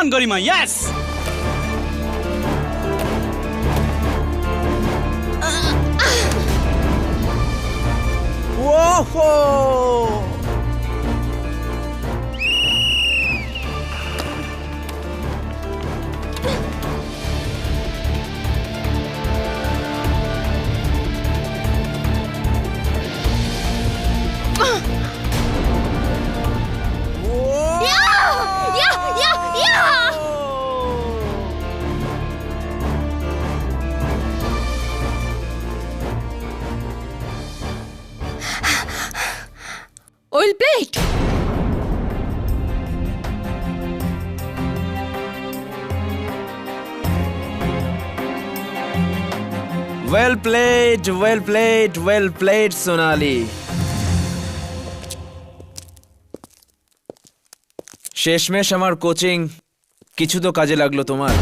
On Garima, yes. ওহো, Oil plate. Well played, well played, well played Sonali. শেষমেশ আমার coaching কিছু তো কাজে লাগলো তোমার।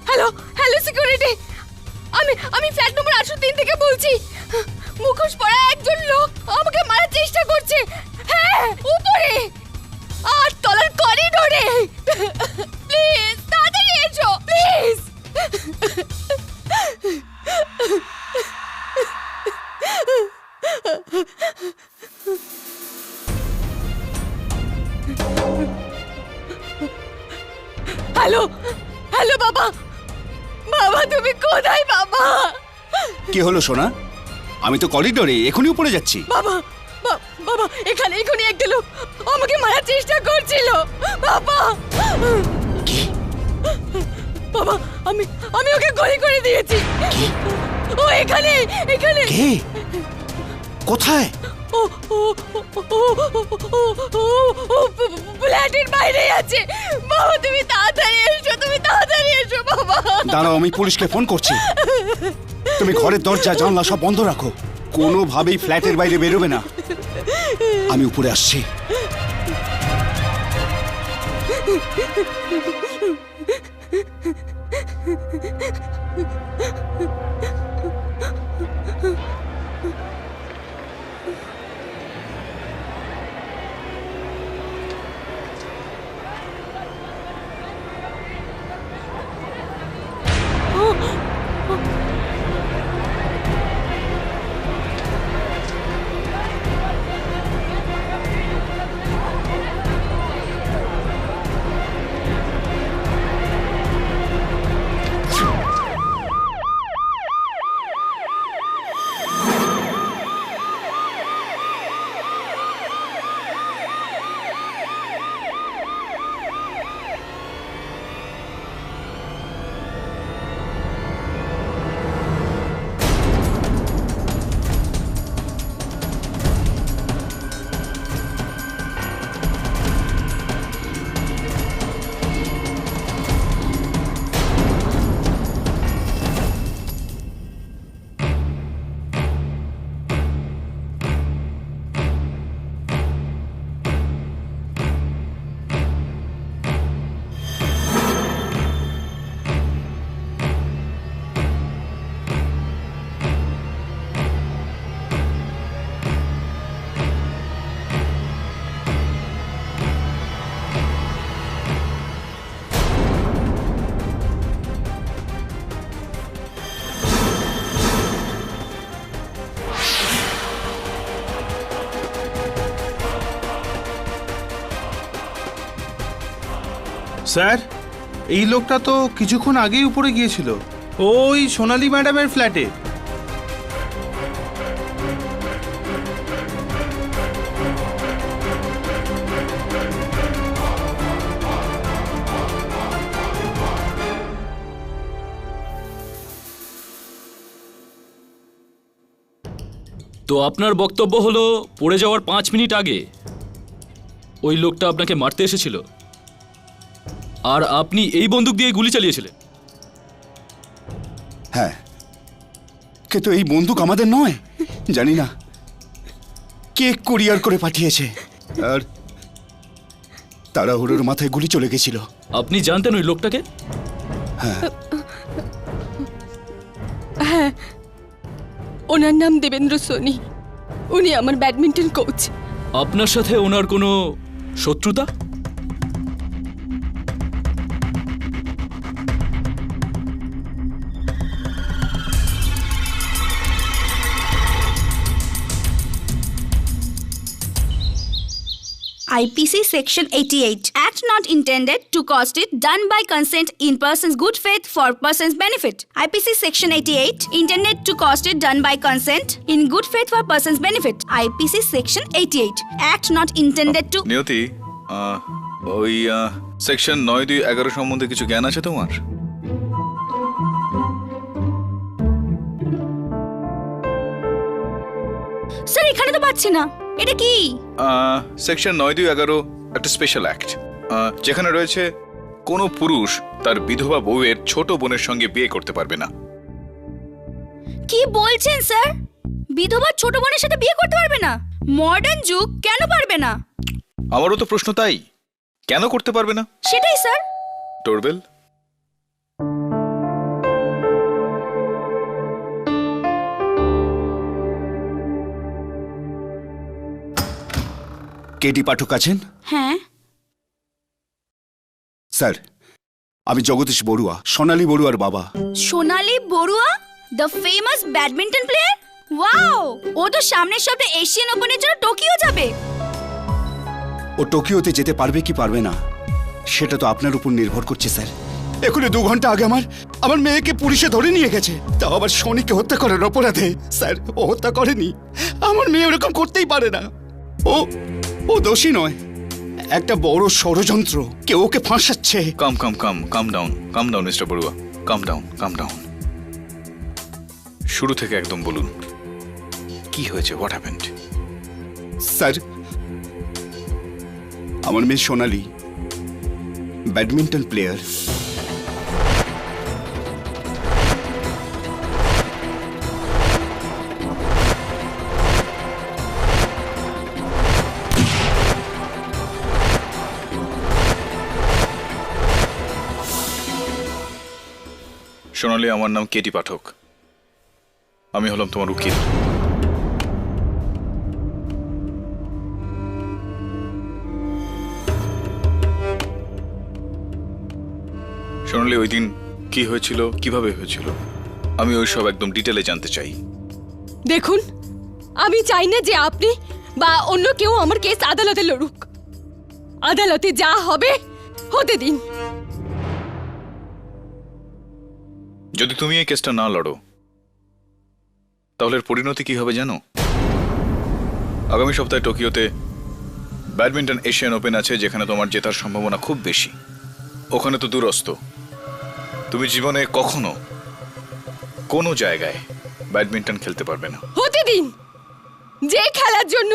হ্যালো হ্যালো সিকিউরিটি, আমি ফ্ল্যাট নম্বর 803 থেকে বলছি। মুখোশ পরা একজন লোক আমাকে মারার চেষ্টা করছে। হ্যাঁ, উপরে 8 তলার করিডোরে। প্লিজ তাড়াতাড়ি এসো। হ্যালো হ্যালো বাবা, বাবা তুমি কোথায় বাবা? কি হলো সোনা? আমি তো করিডোরে এখনই উপরে যাচ্ছি। বাবা বাবা, এখানে এখনই একটা লোক আমাকে মারার চেষ্টা করছিল বাবা। বাবা আমি আমি ওকে গুলি করে দিয়েছি। ও এখানে এখানে। কে? কোথায়? ও ও ফ্ল্যাটের বাইরে আছে বাবা। তুমি তাড়াতাড়ি এসো, তুমি তাড়াতাড়ি এসো বাবা। দাঁড়াও, আমি পুলিশকে ফোন করছি। তুমি ঘরের দরজা জানলা সব বন্ধ রাখো, কোনোভাবেই ফ্ল্যাটের বাইরে বেরোবে না। আমি উপরে আসছি। স্যার, এই লোকটা তো কিছুক্ষণ আগেই উপরে গিয়েছিল, ওই সোনালী ম্যাডামের ফ্ল্যাটে। তো আপনার বক্তব্য হলো পড়ে যাওয়ার 5 মিনিট আগে ওই লোকটা আপনাকে মারতে এসেছিল আর আপনি এই বন্দুক দিয়ে গুলি চালিয়েছিলেন? হ্যাঁ, কিন্তু এই বন্দুক আমাদের নয়। জানি না কে কুরিয়ার করে পাঠিয়েছে, আর তাড়াহুড়োর মাথায় গুলি চলে গেছিল। আপনি জানতেন ওই লোকটাকে? হ্যাঁ, ওনার নাম দেবেন্দ্র সোনি। উনি আমার ব্যাডমিন্টন কোচ। আপনার সাথে ওনার কোনো শত্রুতা? IPC Section 88. Act not intended to cost it, done by consent in person's good faith for person's benefit. IPC Section 88. Intended to cost it, done by consent in good faith for person's benefit. IPC Section 88. Act not intended to... নিয়তি, ওই section 9(2)(11) সম্বন্ধে কিছু জ্ঞান আছে তোমার? Sir, এখানে তো পাচ্ছি না। এটা কি? সেকশন 9(2)(11) একটা স্পেশাল অ্যাক্ট, যেখানে রয়েছে কোনো পুরুষ তার বিধবা বউয়ের ছোট বোনের সঙ্গে বিয়ে করতে পারবে না। কি বলছেন স্যার? বিধবা ছোট বোনের সাথে বিয়ে করতে পারবে না? মডার্ন যুগ, কেন পারবে না? আমারও তো প্রশ্ন তাই, কেন করতে পারবে না? সেটাই স্যার। ডোরবেল। কেডি পাঠক আছেন? হ্যাঁ স্যার, আমি জগদীশ বড়ুয়া, সোনালী বড়ুয়ার বাবা। Sonali Barua, the famous badminton player? Wow, ও তো সামনের সপ্তাহে এশিয়ান ওপেনের জন্য টোকিও যাবে। ও টোকিওতে যেতে পারবে কি পারবে না সেটা তো আপনার উপর নির্ভর করছে স্যার। এখনই 2 ঘন্টা আগে আমার মেয়েকে পুলিশে ধরে নিয়ে গেছে, তাও আবার শনিকে হত্যা করার অপরাধে। স্যার, ও হত্যা করেনি, আমার মেয়ে ওরকম করতেই পারে না। ও দোষী নয়, একটা বড় ষড়যন্ত্র, কেউ ওকে ফাঁসাচ্ছে। কাম ডাউন মিস্টার বড়ুয়া, কাম ডাউন। শুরু থেকে একদম বলুন, কি হয়েছে, হোয়াট হ্যাপেন্ড? স্যার, আমার মেয়ে সোনালি ব্যাডমিন্টন প্লেয়ার। সোনালি, আমার নাম কেটি পাঠক, আমি হলাম তোমার উকিল। সোনালি, ওই দিন কি হয়েছিল, কিভাবে হয়েছিল, আমি ওই সব একদম ডিটেলে জানতে চাই। দেখুন, আমি চাই না যে আপনি বা অন্য কেউ আমার কেস আদালতে লড়ুক। আদালতে যা হবে হতে দিন। যদি তুমি এই কেসটা না লড়ো, তাহলে এর পরিণতি কি হবে জানো? আগামী সপ্তাহে টোকিওতে ব্যাডমিন্টন এশিয়ান ওপেন আছে, যেখানে তোমার জেতার সম্ভাবনা খুব বেশি। ওখানে তো দূরস্থ, তুমি জীবনে কখনো কোনো জায়গায় ব্যাডমিন্টন খেলতে পারবে না। হতে দিন, যে খেলার জন্য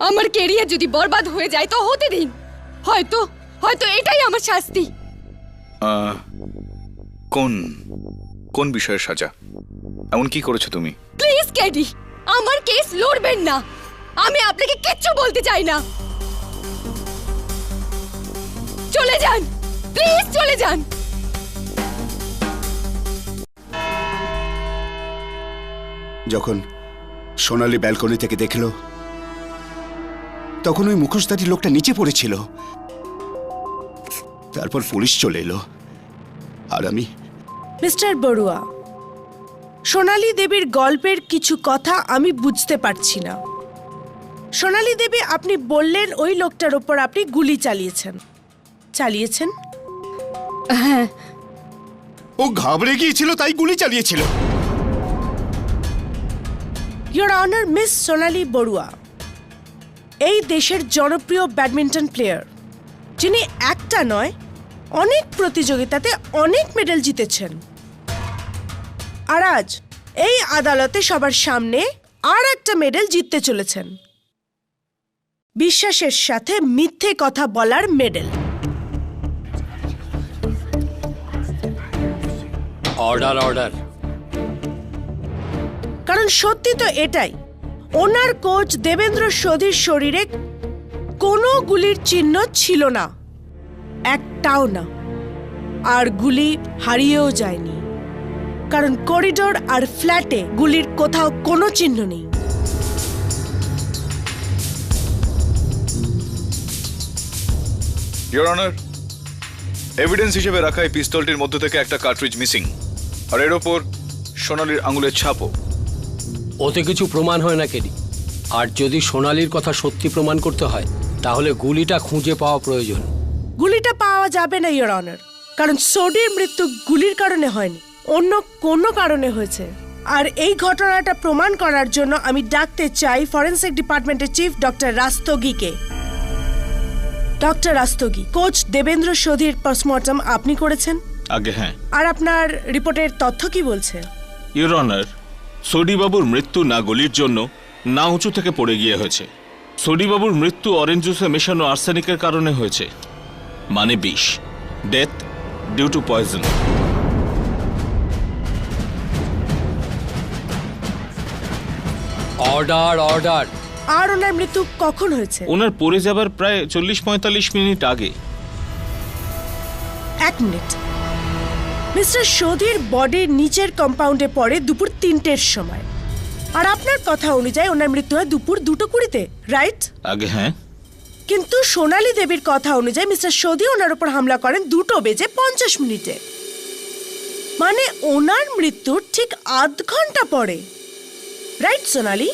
আমার কেরিয়ার যদি বরবাদ হয়ে যায় তো হতে দিন। হয়তো এটাই আমার শাস্তি। কোন বিষয়ের সাজা? এমন কি করেছো তুমি? প্লিজ কেডি, আমার কেস লড়বেন না। আমি আপনাকে কিচ্ছু বলতে চাই না। চলে যান, প্লিজ চলে যান। যখন সোনালি ব্যালকনি থেকে দেখলো, তখন ওই মুখোশধারী লোকটা নিচে পড়েছিল। তারপর পুলিশ চলে এলো, আর আমি। মিস্টার বড়ুয়া, সোনালী দেবীর গল্পের কিছু কথা আমি বুঝতে পারছি না। সোনালী দেবী, আপনি বললেন ওই লোকটার ওপর আপনি গুলি চালিয়েছেন? হ্যাঁ। ও ঘাবড়ে গিয়েছিল, তাই গুলি চালিয়েছিল। ইয়োর অনার, মিস সোনালী বড়ুয়া এই দেশের জনপ্রিয় ব্যাডমিন্টন প্লেয়ার, যিনি একটা নয় অনেক প্রতিযোগিতাতে অনেক মেডেল জিতেছেন। আর আজ এই আদালতে সবার সামনে আর একটা মেডেল জিততে চলেছেন। বিশ্বাসের সাথে মিথ্যে কথা বলার মেডেল। অর্ডার। কারণ সত্যি তো এটাই, ওনার কোচ দেবেন্দ্র সোধির শরীরে কোনো গুলির চিহ্ন ছিল না, একটাও না। আর গুলি হারিয়েও যায়নি, কারণ করিডোর আর ফ্ল্যাটে গুলির কোথাও কোনো চিহ্ন নেই। ইয়োর অনার, এভিডেন্স হিসেবে রাখা এই পিস্তলটির মধ্য থেকে একটা কার্ট্রিজ মিসিং, আর এর ওপর সোনালির আঙুলের ছাপও। ওতে কিছু প্রমাণ হয় না কেডি। আর যদি সোনালির কথা সত্যি প্রমাণ করতে হয়, তাহলে গুলিটা খুঁজে পাওয়া প্রয়োজন। গুলিটা পাওয়া যাবে না ইয়োর অনার, কারণ সোডির মৃত্যু গুলির কারণে হয়নি, অন্য কোনো কারণে হয়েছে। আর এই ঘটনাটা প্রমাণ করার জন্য আমি ডাকতে চাই ফরেনসিক ডিপার্টমেন্টের চিফ ডক্টর রাস্তোগিকে। ডক্টর রাস্তোগি, কোচ দেবেন্দ্র সোধির পোস্টমর্টম আপনি করেছেন? আগে হ্যাঁ। আর আপনার রিপোর্টের তথ্য কি বলছে? ইয়োর অনার, সোডিবাবুর মৃত্যু না গলির জন্য, না উঁচু থেকে পড়ে গিয়ে হয়েছে। সোডিবাবুর মৃত্যু অরেঞ্জ জুসে মেশানো আর্সেনিকের কারণে হয়েছে, মানে বিষ। Death due to poison. Order. আর ওনার মৃত্যু কখন হয়েছে? ওনার পড়ে যাবার প্রায় 40-45 মিনিট আগে। 1 মিনিট। মিস্টার সোধির বডির নিচের কম্পাউন্ডে পড়ে দুপুর 3টের সময়, আর আপনার কথা অনুযায়ী ওনার মৃত্যু হয় দুপুর 2:20-তে, রাইট? আগে হ্যাঁ। কিন্তু সোনালী দেবীর কথা অনুযায়ী মিস্টার সোধি ওনার উপর হামলা করেন 2:50 মানে ওনার মৃত্যুর ঠিক আধ ঘন্টা পরে, রাইট সোনালী?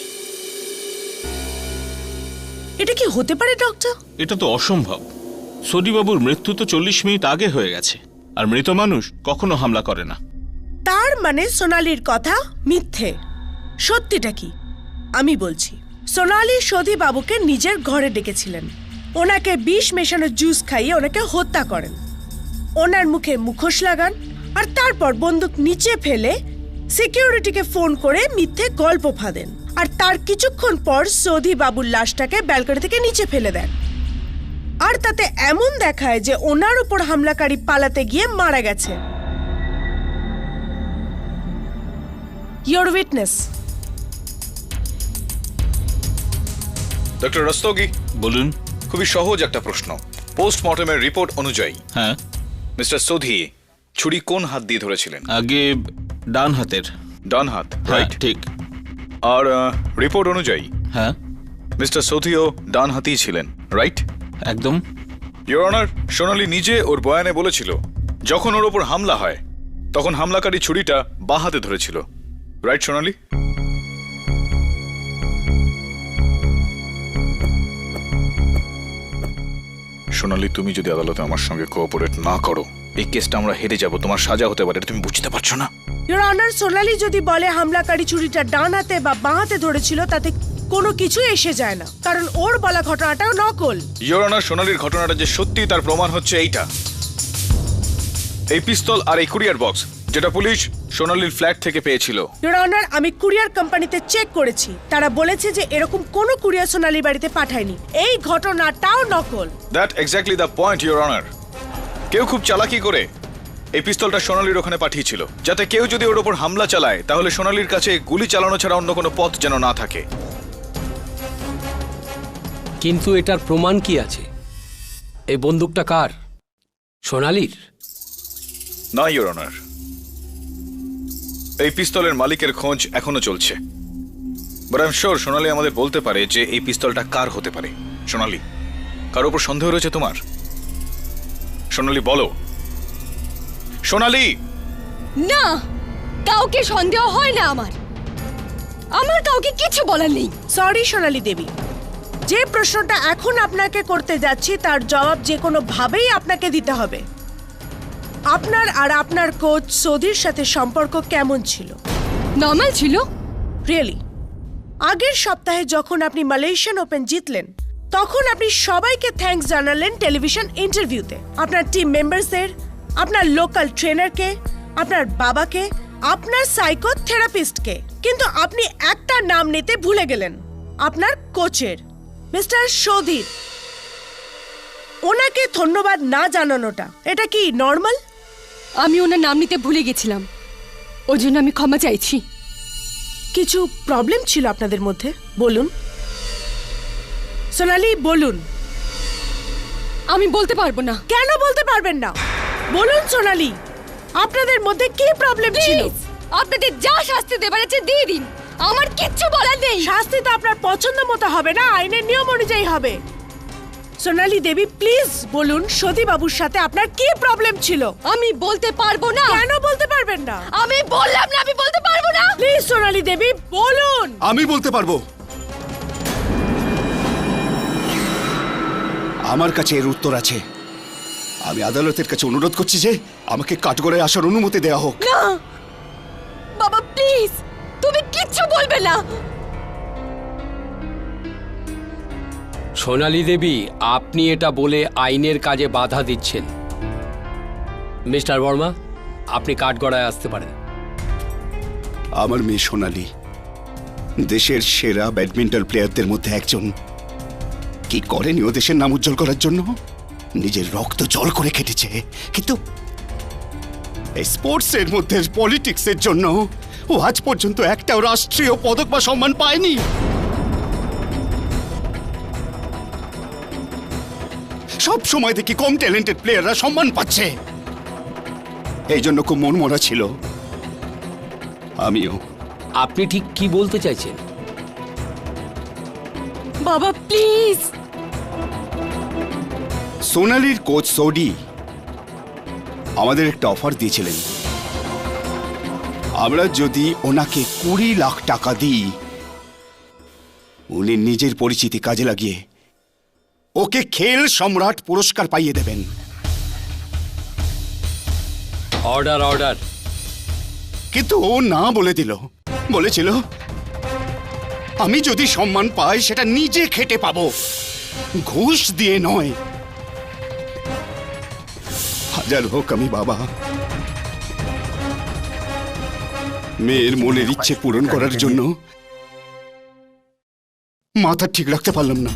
এটা কি হতে পারে ডক্টর? এটা তো অসম্ভব। সোডিবাবুর মৃত্যু তো 40 মিনিট আগে হয়ে গেছে, আর মৃত মানুষ কখনো হামলা করে না। তার মানে সোনালির কথা মিথ্যে। সত্যিটা কি আমি বলছি। সোনালি সোধি বাবুকে নিজের ঘরে ডেকেছিলেন, ওনাকে বিষ মেশানো জুস খাইয়ে ওনাকে হত্যা করেন, ওনার মুখে মুখোশ লাগান, আর তারপর বন্দুক নিচে ফেলে সিকিউরিটিকে ফোন করে মিথ্যে গল্প ফাঁদেন, আর তার কিছুক্ষণ পর সোধি বাবুর লাশটাকে ব্যালকনি থেকে নিচে ফেলে দেন। আর তাতে এমন দেখায় যে ওনার উপর হামলাকারী পালাতে গিয়ে মারা গেছে। Your witness. ডক্টর রস্তোগি, বলুন। খুবই সহজ একটা প্রশ্ন। পোস্টমর্টমের রিপোর্ট অনুযায়ী হ্যাঁ, মিস্টার সোধি ছুরি কোন হাত দিয়ে ধরেছিলেন? আগে ডান হাতের। ডান হাত, হ্যাঁ, রাইট? ঠিক। আর রিপোর্ট অনুযায়ী হ্যাঁ, মিস্টার সোধিও ডান হাতেই ছিলেন, রাইট? একদম। ইওর অনার, সোনালি নিজে ওর বয়ানে বলেছিল যখন ওর ওপর হামলা হয় তখন হামলাকারী ছুরিটা বাঁ হাতে ধরেছিল, রাইট সোনালি? সোনালি, তুমি যদি আদালতে আমার সঙ্গে কোঅপারেট না করো এই কেসটা আমরা হেরে যাব, তোমার সাজা হতে পারে, তুমি বুঝতে পারছো না? ইয়োর অনার, সোনালি যদি বলে হামলাকারী ছুরিটা ডান হাতে বা বাঁ হাতে ধরেছিল তাতে কোনো কিছু এসে যায় না, কারণ ওর বলা ঘটনাটাও নকল। ইওর অনার, সোনালির ঘটনাটা যে সত্যি তার প্রমাণ হচ্ছে এইটা, এই পিস্তল আর এই কুরিয়ার বক্স যেটা পুলিশ সোনালির ফ্ল্যাট থেকে পেয়েছিল। ইয়োর অনার, আমি কুরিয়ার কোম্পানিতে চেক করেছি, তারা বলেছে যে এরকম কোনো কুরিয়ার সোনালির বাড়িতে পাঠায়নি। এই ঘটনাটাও নকল। That exactly the point your honour. কেউ খুব চালাকি করে এই পিস্তলটা সোনালির ওখানে পাঠিয়েছিল, যাতে কেউ যদি ওর ওপর হামলা চালায় তাহলে সোনালির কাছে গুলি চালানো ছাড়া অন্য কোনো পথ যেন না থাকে। কিন্তু এটার প্রমাণ কি আছে? এই বন্দুকটা কার? সোনালির? না ইওর অনার, এই পিস্তলের মালিকের খোঁজ এখনো চলছে, বাট আই এম শিওর সোনালি আমাদের বলতে পারে যে এই পিস্তলটা কার হতে পারে। সোনালি, কার উপর সন্দেহ রয়েছে তোমার? সোনালি বলো। সোনালি! না, কাউকে সন্দেহ হয় না আমার কাউকে কিছু বলার নেই। সরি সোনালি দেবী, যে প্রশ্নটা এখন আপনাকে করতে যাচ্ছি তার জবাব যে কোনো ভাবেই আপনাকে দিতে হবে। আপনার আর আপনার কোচ সোধির সাথে সম্পর্ক কেমন ছিল? নর্মাল ছিল। রিয়েলি? আগের সপ্তাহে যখন আপনি মালয়েশিয়ান ওপেন জিতলেন তখন আপনি সবাইকে থ্যাঙ্কস জানালেন টেলিভিশন ইন্টারভিউতে, আপনার টিম মেম্বারসদের, আপনার লোকাল ট্রেনারকে, আপনার বাবাকে, আপনার সাইকোথেরাপিস্টকে, কিন্তু আপনি একটা নাম নিতে ভুলে গেলেন, আপনার কোচের, মিস্টার সোধির। ওনাকে ধন্যবাদ না জানানোটা এটা কি নর্মাল? আমি ওনার নাম নিতে ভুলে গেছিলাম, ওই জন্য আমি ক্ষমা চাইছি। কিছু প্রবলেম ছিল আপনাদের মধ্যে? বলুন সোনালি, বলুন। আমি বলতে পারবো না। কেন বলতে পারবেন না? বলুন সোনালি, আপনাদের মধ্যে কি প্রবলেম ছিল? প্লিজ, আপনাদের যা শাস্তি দেবার আছে দিয়ে দিন, আমার কিচ্ছু বলার নেই। শাস্তি তো আপনার পছন্দ মতো হবে না, আইনের নিয়ম অনুযায়ী হবে। সোনালি দেবী, প্লিজ বলুন সোধি বাবুর সাথে আপনার কি প্রবলেম ছিল? আমি বলতে পারবো না। কেন বলতে পারবেন না? আমি বললাম না আমি বলতে পারবো না। প্লিজ সোনালি দেবী বলুন। আমি বলতে পারবো। আমার কাছে এর উত্তর আছে। আমি আদালতের কাছে অনুরোধ করছি যে আমাকে কাঠগড়ায় আসার অনুমতি দেওয়া হোক। না বাবা, প্লিজ, তুমি কিচ্ছু বলবে না। সোনালি দেবী, আপনি এটা বলে আইনের কাজে বাধা দিচ্ছেন। মিস্টার বর্মা, আপনি কাঠগড়ায় আসতে পারেন। আমার মেয়ে সোনালি দেশের সেরা ব্যাডমিন্টন প্লেয়ারদের মধ্যে একজন। কি করেনি ও দেশের নাম উজ্জ্বল করার জন্য? নিজের রক্ত জল করে কেটেছে, কিন্তু এই স্পোর্টসের মধ্যে পলিটিক্সের জন্য ও আজ পর্যন্ত একটাও রাষ্ট্রীয় পদক বা সম্মান পায়নি। সব সময় দেখি কম ট্যালেন্টেড প্লেয়াররা সম্মান পাচ্ছে, এই জন্য খুব মনমরা ছিল। আমিও। আপনি ঠিক কি বলতে চাইছেন? বাবা প্লিজ। সোনালির কোচ সোডি আমাদের একটা অফার দিয়েছিলেন, আমরা যদি ওনাকে 20 লাখ টাকা দিই উনি নিজের পরিচিতি কাজে লাগিয়ে ওকে খেল সম্রাট পুরস্কার পাইয়ে দেবেন। Order order. কিন্তু ও না বলে দিল। বলেছিল আমি যদি সম্মান পাই সেটা নিজে খেটে পাবো, ঘুষ দিয়ে নয়। হাজার হোক আমি বাবা, মেয়ের মনের ইচ্ছে পূরণ করার জন্য মাথা ঠিক রাখতে পারলাম না।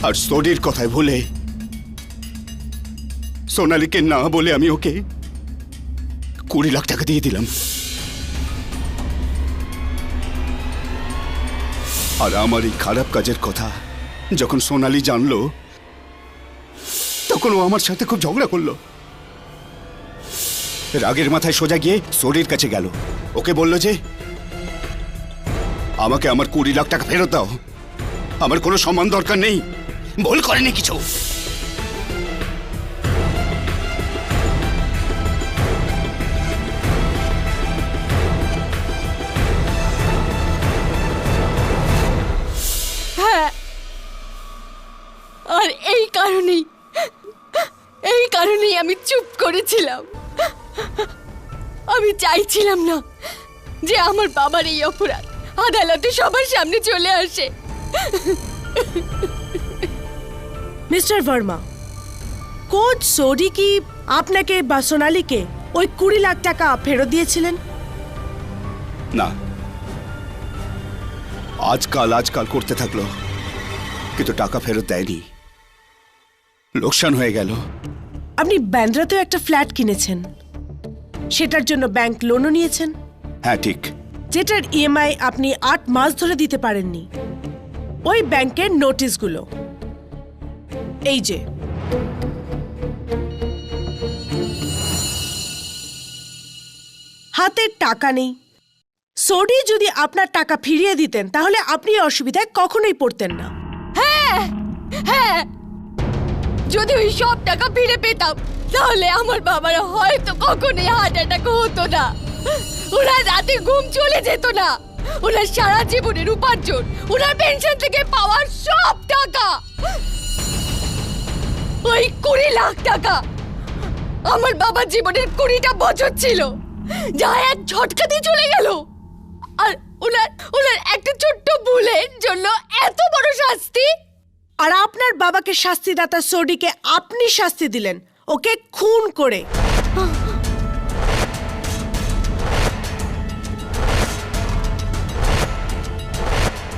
আর সোডির কথায় ভুলে সোনালীকে না বলে আমি ওকে 20 লাখ টাকা দিয়ে দিলাম। আর আমার এই খারাপ কাজের কথা যখন সোনালী জানলো, তখন ও আমার সাথে খুব ঝগড়া করলো। রাগের মাথায় সোজা গিয়ে সোডির কাছে গেল, ওকে বলল যে আমাকে আমার 20 লাখ টাকা ফেরত দাও, আমার কোনো সম্মান দরকার নেই, ভুল করেনি কিছু। হ্যাঁ, আর এই কারণেই আমি চুপ করেছিলাম। আমি চাইছিলাম না যে আমার বাবার এই অপরাধ আদালতে সবার সামনে চলে আসে। মিস্টার ভার্মা, কোচ সোডি কি আপনাকে বা সোনালীকে ওই 20 লাখ টাকা ফেরত দিয়েছিলেন? না, আজকাল করতে থাকলো, কিন্তু টাকা ফেরত দেয়নি, লোকসান হয়ে গেল। আপনি ব্যান্ড্রাতেও একটা ফ্ল্যাট কিনেছেন, সেটার জন্য ব্যাংক লোনও নিয়েছেন। হ্যাঁ ঠিক। যেটার ইএমআই আপনি 8 মাস ধরে দিতে পারেননি। ওই ব্যাংকের নোটিশগুলো এই যে। হাতে টাকা নেই। সোডি যদি আপনার টাকা ফিরিয়ে দিতেন তাহলে আপনি এই অসুবিধায় কখনোই পড়তেন না। হ্যাঁ, যদি ওই সব টাকা ফিরে পেতাম তাহলে আমার বাবার হয়তো কখনোই হার্ট অ্যাটাক হতো না, ওনার রাতে ঘুম চলে যেত না, ওনার সারা জীবনের উপার্জন, ওনার পেনশন থেকে পাওয়ার সব টাকা, ওই 20 লাখ টাকা আমার বাবার জীবনের 20টা বছর ছিল, যা এক ঝটকাতেই চলে গেল। আর ওনার একটা ছোট্ট ভুলের জন্য এত বড় শাস্তি। আর আপনার বাবাকে শাস্তিদাতা সোডিকে আপনি শাস্তি দিলেন, ওকে খুন করে।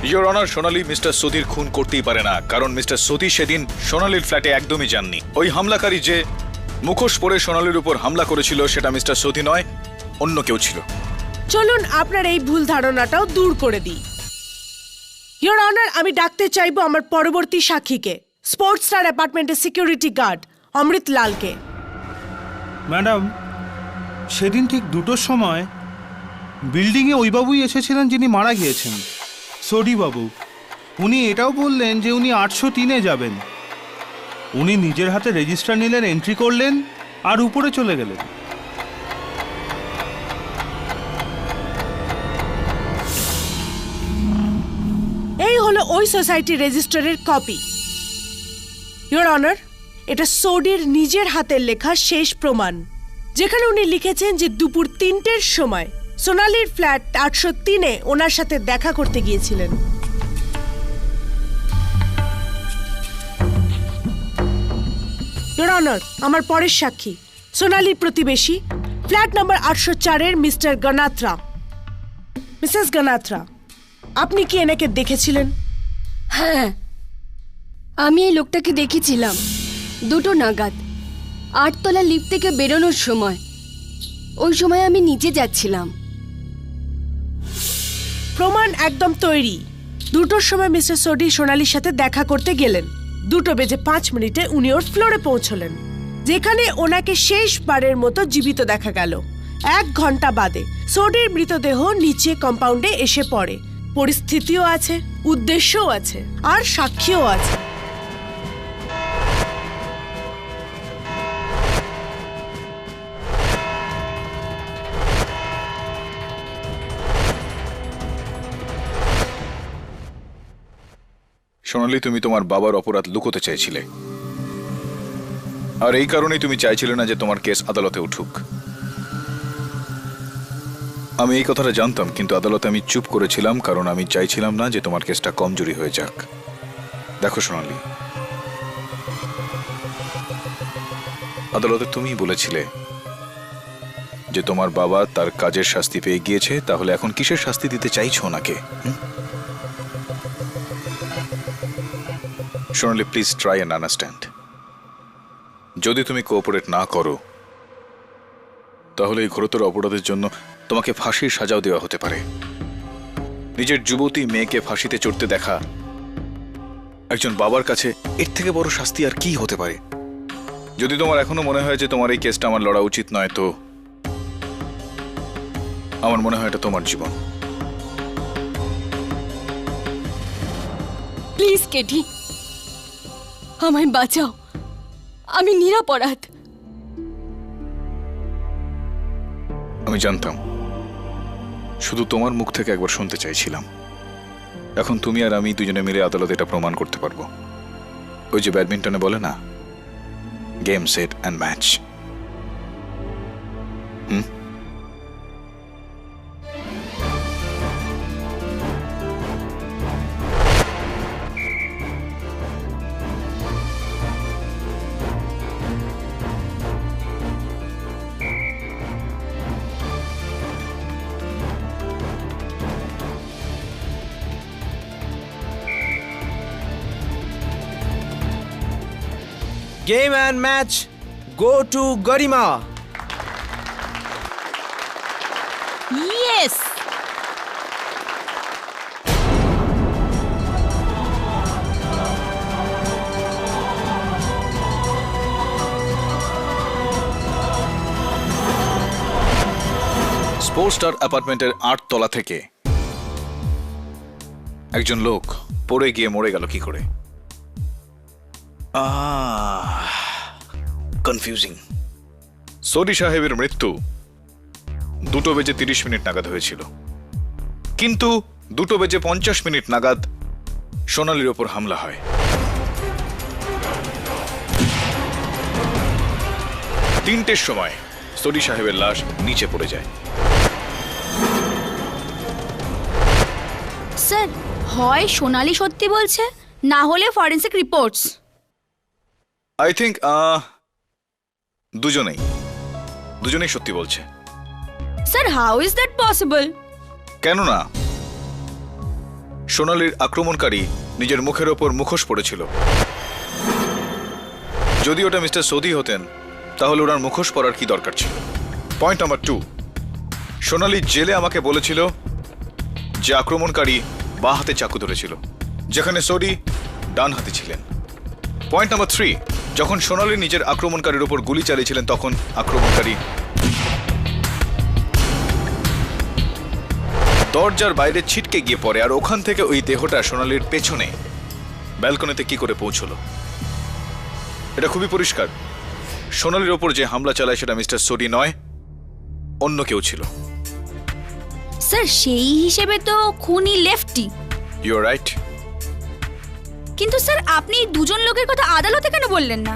ইয়োর অনার, সোনালী মিস্টার সোধির খুন করতেই পারে না, কারণ মিস্টার সোধি সেদিন সোনালীর ফ্ল্যাটে একদমই যাননি। ওই হামলাকারী যে মুখোশ পরে সোনালীর উপর হামলা করেছিল সেটা মিস্টার সোধি নয়, অন্য কেউ ছিল। চলুন আপনার এই ভুল ধারণাটাও দূর করে দিই। ইয়োর অনার, আমি ডাকতে চাইবো আমার পরবর্তী সাক্ষীকে, স্পোর্টস স্টার অ্যাপার্টমেন্টের সিকিউরিটি গার্ড অমৃত লালকে। ম্যাডাম, সেদিন ঠিক 2টোর সময় বিল্ডিংয়ে ওই বাবুই এসেছিলেন যিনি মারা গিয়েছেন, সোডি বাবু। উনি এটাও বললেন যে উনি 803-এ যাবেন। উনি নিজের হাতে রেজিস্টার নিলেন, এন্ট্রি করলেন আর উপরে চলে গেলেন। এই হলো ওই সোসাইটির রেজিস্টারের কপি। ইয়োর অনার, এটা সোডির নিজের হাতের লেখা শেষ প্রমাণ, যেখানে উনি লিখেছেন যে দুপুর 3টের সময় সোনালীর ফ্ল্যাট 803-এ ওনার সাথে দেখা করতে গিয়েছিলেন। ইয়োর অনার, আমার পরের সাক্ষী সোনালীর প্রতিবেশী, ফ্ল্যাট নাম্বার 804-এর মিস্টার গনাত্রা। মিসেস গনাত্রা, আপনি কি এনাকে দেখেছিলেন? হ্যাঁ, আমি এই লোকটাকে দেখেছিলাম 2টো নাগাদ, 8তলা লিফট থেকে বেরোনোর সময়। ওই সময় আমি নিচে যাচ্ছিলাম। প্রমাণ একদম তৈরি। 2টোর সময় মিস্টার সোডি সোনালীর সাথে দেখা করতে গেলেন। 2:05 উনি ওর ফ্লোরে পৌঁছলেন, যেখানে ওনাকে শেষবারের মতো জীবিত দেখা গেল। 1 ঘন্টা বাদে সোডির মৃতদেহ নিচে কম্পাউন্ডে এসে পড়ে। পরিস্থিতিও আছে, উদ্দেশ্যও আছে, আর সাক্ষীও আছে। সোনালি, তুমি তোমার বাবার অপরাধ লুকোতে চাইছিলে, আর এই কারণেই তুমি চাইছিলে না যে তোমার কেস আদালতে উঠুক। আমি এই কথাটা জানতাম, কিন্তু আদালতে আমি চুপ করেছিলাম কারণ আমি চাইছিলাম না যে তোমার কেসটা কমজোরি হয়ে যাক। দেখো সোনালি, আদালতে তুমি বলেছিলে যে তোমার বাবা তার কাজের শাস্তি পেয়ে গিয়েছে, তাহলে এখন কিসের শাস্তি দিতে চাইছো ওনাকে? সোনালি, প্লিজ ট্রাই অ্যান্ড আন্ডারস্ট্যান্ড। যদি তুমি কোঅপারেট না করো তাহলে এই ঘোরতর অপরাধের জন্য তোমাকে ফাঁসির সাজাও দেওয়া হতে পারে। নিজের যুবতী মেয়েকে ফাঁসিতে চড়তে দেখা একজন বাবার কাছে এর থেকে বড় শাস্তি আর কি হতে পারে? যদি তোমার এখনো মনে হয় যে তোমার এই কেসটা আমার লড়া উচিত নয়, তো আমার মনে হয় এটা তোমার জীবন। প্লিজ কেটি, আমায় বাঁচাও, আমি নিরপরাধ। আমি জানতাম, শুধু তোমার মুখ থেকে একবার শুনতে চাইছিলাম। এখন তুমি আর আমি দুজনে মিলে আদালতে এটা প্রমাণ করতে পারবো। ওই যে ব্যাডমিন্টনে বলে না, game set and match. Game and match go to Garima. Yes! স্পোর্টস্টার অ্যাপার্টমেন্টের 8 তলা থেকে একজন লোক পড়ে গিয়ে মরে গেল কি করে? কনফিউজিং। সোডি সাহেবের মৃত্যু 2:30 নাগাদ হয়েছিল, কিন্তু 2:50 নাগাদ সোনালির ওপর হামলা হয়। 3টের সময় সোডি সাহেবের লাশ নিচে পড়ে যায়। স্যার, হয় সোনালি সত্যি বলছে, না হলে ফরেন্সিক রিপোর্টস। আই থিঙ্ক দুজনেই সত্যি বলছে। Sir, how is that possible? কেননা সোনালির আক্রমণকারী নিজের মুখের ওপর মুখোশ পড়েছিল। যদি ওটা মিস্টার সোদি হতেন তাহলে ওনার মুখোশ পরার কি দরকার ছিল? পয়েন্ট নাম্বার 2, সোনালি জেলে আমাকে বলেছিল যে আক্রমণকারী বাঁ হাতে চাকু ধরেছিল, যেখানে সোডি ডান হাতে ছিলেন। পয়েন্ট নাম্বার 3, যখন সোনালি নিজের আক্রমণকারীর উপর গুলি চালিয়েছিলেন তখন আক্রমণকারী দরজার বাইরে ছিটকে গিয়ে পড়ে, আর ওখান থেকে ওই দেহটা সোনালির পেছনে ব্যালকনিতে কি করে পৌঁছলো? এটা খুবই পরিষ্কার, সোনালির ওপর যে হামলা চালায় সেটা মিস্টার সোডি নয়, অন্য কেউ ছিল। স্যার, সেই হিসেবে তো খুনি লেফটি। You are right. কিন্তু স্যার, আপনি দুজন লোকের কথা আদালতে কেন বললেন না?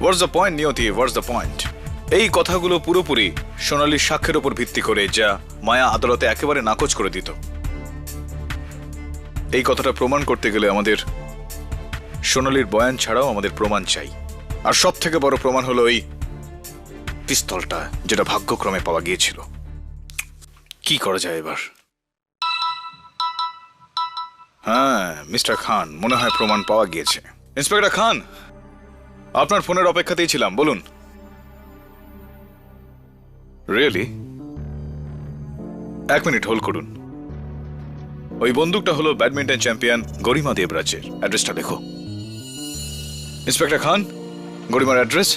হোয়াটস দ্য পয়েন্ট নিয়তি, হোয়াটস দ্য পয়েন্ট? এই কথাগুলো পুরোপুরি সোনালির সাক্ষ্যের উপর ভিত্তি করে, যা মায়া আদালতে একেবারে নাকচ করে দিত। এই কথাটা প্রমাণ করতে গেলে আমাদের সোনালির বয়ান ছাড়াও আমাদের প্রমাণ চাই, আর সব থেকে বড় প্রমাণ হলো এই পিস্তলটা, যেটা ভাগ্যক্রমে পাওয়া গিয়েছিল। কি করা যায় এবার? হ্যাঁ, মিস্টার খান, মনে হয় প্রমাণ পাওয়া গিয়েছে। ইন্সপেক্টর খান, আপনার ফোনের অপেক্ষাতেই ছিলাম, বলুন। রিয়েলি? 1 মিনিট হোল্ড করুন। ওই বন্দুকটা হলো ব্যাডমিন্টন চ্যাম্পিয়ন গরিমা দেবরাজের। অ্যাড্রেসটা দেখো। ইন্সপেক্টর খান, গরিমার address?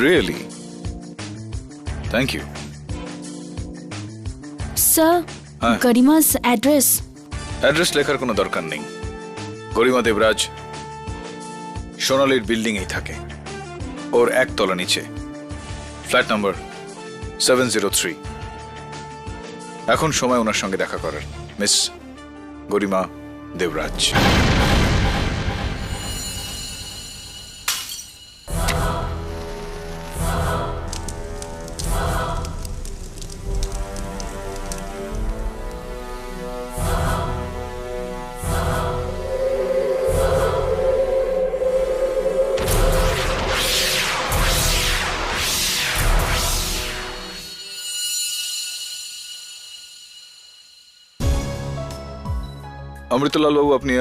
Really? Thank you. Sir, Garima's address? Address লেখার কোনো দরকার নেই। গরিমা দেবরাজ সোনালির বিল্ডিংয়েই থাকে, ওর 1 তলা নিচে, ফ্ল্যাট নাম্বার 703। এখন সময় ওনার সঙ্গে দেখা করার, মিস গরিমা দেবরাজ। অমৃতলাল বাবু, আপনি